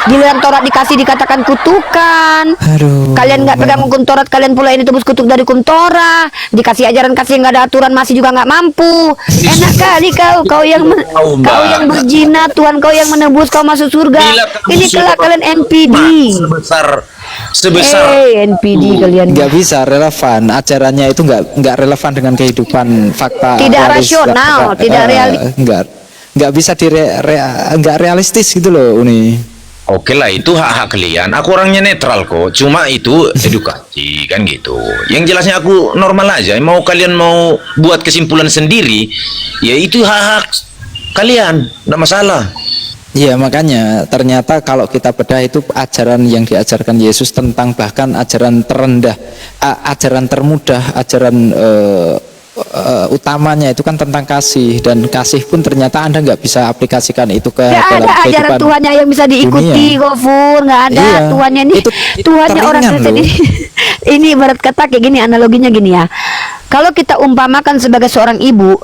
S2: Giliran Taurat dikasih dikatakan kutukan.
S6: Aduh.
S2: Kalian nggak pegang hukum Taurat, kalian pula ini tebus kutuk dari hukum Torah. Dikasih ajaran kasih nggak ada aturan, masih juga nggak mampu. Enak kali kau yang kau yang berzina, Tuhan kau yang menebus, kau masuk surga. Ini kelak kalian NPD.
S8: sebesar
S2: NPD kalian.
S6: Nggak bisa relevan, ajarannya itu nggak relevan dengan kehidupan fakta.
S2: Tidak
S6: realis,
S2: rasional, tidak realis.
S6: Nggak bisa nggak realistis gitu loh Uni.
S8: Oke lah, itu hak-hak kalian. Aku orangnya netral kok. Cuma itu edukasi kan gitu. Yang jelasnya aku normal aja. Mau kalian mau buat kesimpulan sendiri, ya itu hak-hak kalian, nggak masalah.
S6: Iya, makanya ternyata kalau kita bedah itu ajaran yang diajarkan Yesus tentang bahkan ajaran terendah, ajaran termudah, ajaran utamanya itu kan tentang kasih, dan kasih pun ternyata Anda nggak bisa aplikasikan itu ke
S2: Nggak
S6: dalam
S2: ada ajaran
S6: kehidupan
S2: Tuhannya yang bisa diikuti,
S6: dunia.
S2: Gofur. Nggak ada.
S6: Iya,
S2: Tuhannya ini,
S6: itu
S2: Tuhannya orang
S6: teringan
S2: Kristen
S6: loh.
S2: ini. Ini ibarat kata kayak gini, analoginya gini ya. Kalau kita umpamakan sebagai seorang ibu,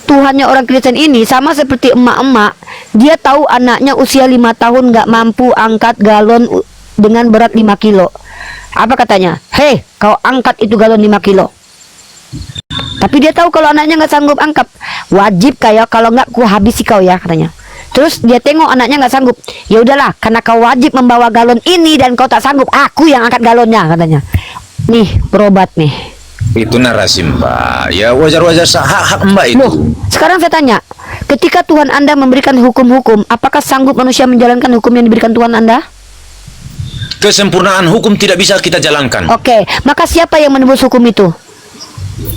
S2: Tuhannya orang Kristen ini sama seperti emak-emak. Dia tahu anaknya usia 5 tahun nggak mampu angkat galon dengan berat 5 kilo. Apa katanya? Hei, kau angkat itu galon 5 kilo. Tapi dia tahu kalau anaknya nggak sanggup angkat. Wajib kayak kalau nggak ku habisi kau ya, katanya. Terus dia tengok anaknya nggak sanggup. Ya udahlah, karena kau wajib membawa galon ini dan kau tak sanggup, aku yang angkat galonnya, katanya. Nih berobat nih.
S8: Itu narasi Mbak. Ya wajar-wajar hak Mbak itu.
S2: Loh, sekarang saya tanya, ketika Tuhan Anda memberikan hukum-hukum, apakah sanggup manusia menjalankan hukum yang diberikan Tuhan Anda?
S8: Kesempurnaan hukum tidak bisa kita jalankan.
S2: Oke, maka siapa yang menebus hukum itu?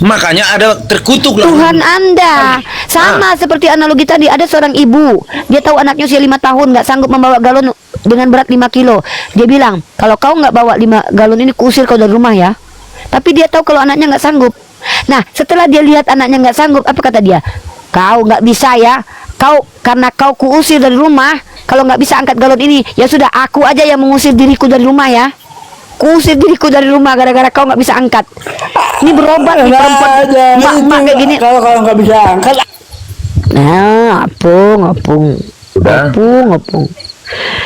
S8: Makanya ada terkutuk lah.
S2: Tuhan Anda. Sama seperti analogi tadi, ada seorang ibu, dia tahu anaknya usia 5 tahun nggak sanggup membawa galon dengan berat 5 kilo. Dia bilang, kalau kau nggak bawa 5 galon ini, kuusir kau dari rumah ya. Tapi dia tahu kalau anaknya nggak sanggup. Nah, setelah dia lihat anaknya nggak sanggup, apa kata dia? Kau nggak bisa ya, karena kau kuusir dari rumah. Kalau nggak bisa angkat galon ini, ya sudah, aku aja yang mengusir diriku dari rumah ya. Kuusir diriku dari rumah gara-gara kau nggak bisa angkat. Ini berobat nih perempuan mak kayak gini.
S7: Kalau nggak bisa angkat.
S2: Nah, opung.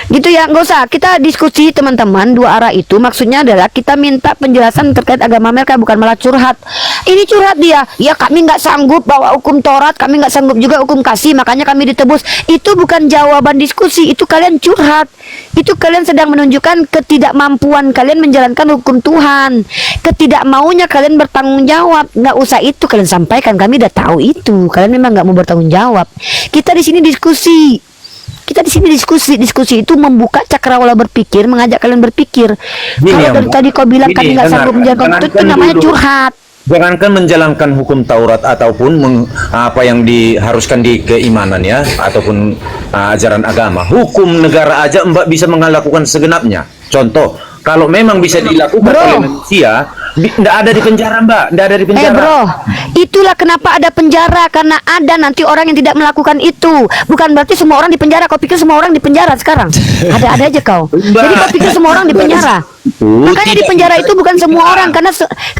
S2: Gitu ya, nggak usah kita diskusi teman-teman, dua arah itu maksudnya adalah kita minta penjelasan terkait agama mereka, bukan malah curhat. Ini curhat dia, ya kami nggak sanggup bawa hukum Taurat, kami nggak sanggup juga hukum kasih, makanya kami ditebus. Itu bukan jawaban diskusi, itu kalian curhat. Itu kalian sedang menunjukkan ketidakmampuan kalian menjalankan hukum Tuhan, ketidakmaunya kalian bertanggung jawab. Nggak usah itu kalian sampaikan, kami udah tahu itu. Kalian memang nggak mau bertanggung jawab. Kita di sini diskusi. Diskusi itu membuka cakrawala berpikir, mengajak kalian berpikir. Kalau dari tadi kau bilang kami nggak sanggup menjalankan itu namanya curhat.
S8: Jangankan menjalankan hukum Taurat ataupun apa yang diharuskan di keimanan ya, ataupun ajaran agama. Hukum negara aja Mbak bisa melakukan segenapnya. Contoh, kalau memang bisa dilakukan oleh manusia, tidak ada di penjara Mbak, tidak ada di penjara.
S2: Bro, itulah kenapa ada penjara, karena ada nanti orang yang tidak melakukan itu. Bukan berarti semua orang di penjara. Kau pikir semua orang di penjara sekarang? Ada aja kau. Jadi kau pikir semua orang di penjara. Makanya di penjara itu bukan semua orang,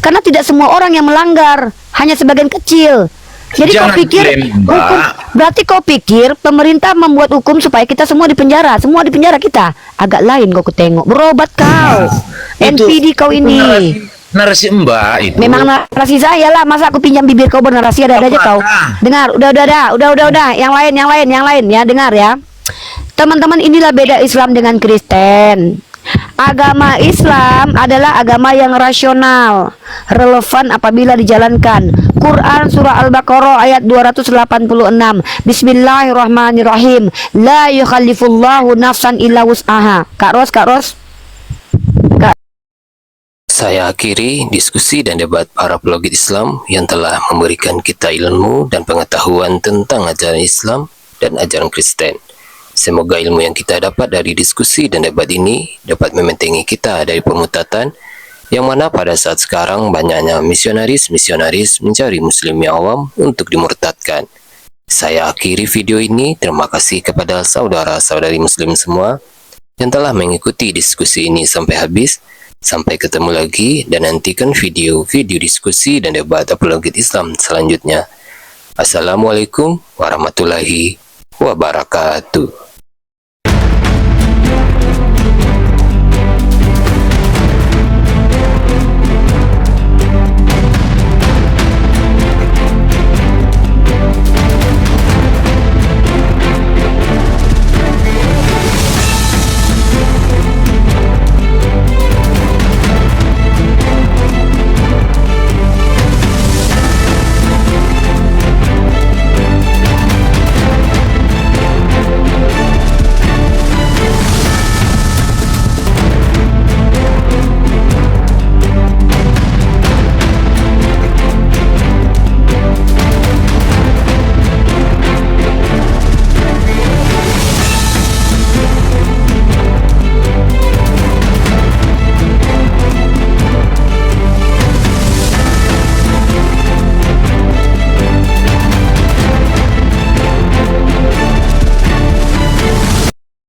S2: karena tidak semua orang yang melanggar, hanya sebagian kecil. Jadi kau pikir hukum, berarti kau pikir pemerintah membuat hukum supaya kita semua di penjara kita. Agak lain kau tengok, berobat kau. NPD kau ini.
S8: Narasi Mbak itu.
S2: Memang narasi saya lah, masa aku pinjam bibir kau bernarasi, ada aja kau. Dengar, udah. Yang lain ya, dengar ya. Teman-teman, inilah beda Islam dengan Kristen. Agama Islam adalah agama yang rasional, relevan apabila dijalankan. Quran surah Al-Baqarah ayat 286. Bismillahirrahmanirrahim. La yukhallifullahu nafsan illa wus'aha. Kak Ros.
S3: Saya akhiri diskusi dan debat para pelogit Islam yang telah memberikan kita ilmu dan pengetahuan tentang ajaran Islam dan ajaran Kristen. Semoga ilmu yang kita dapat dari diskusi dan debat ini dapat membentengi kita dari pemutatan, yang mana pada saat sekarang banyaknya misionaris mencari muslim yang awam untuk dimurtadkan. Saya akhiri video ini. Terima kasih kepada saudara-saudari muslim semua yang telah mengikuti diskusi ini sampai habis. Sampai ketemu lagi dan nantikan video-video diskusi dan debat apologit Islam selanjutnya. Assalamualaikum warahmatullahi wabarakatuh.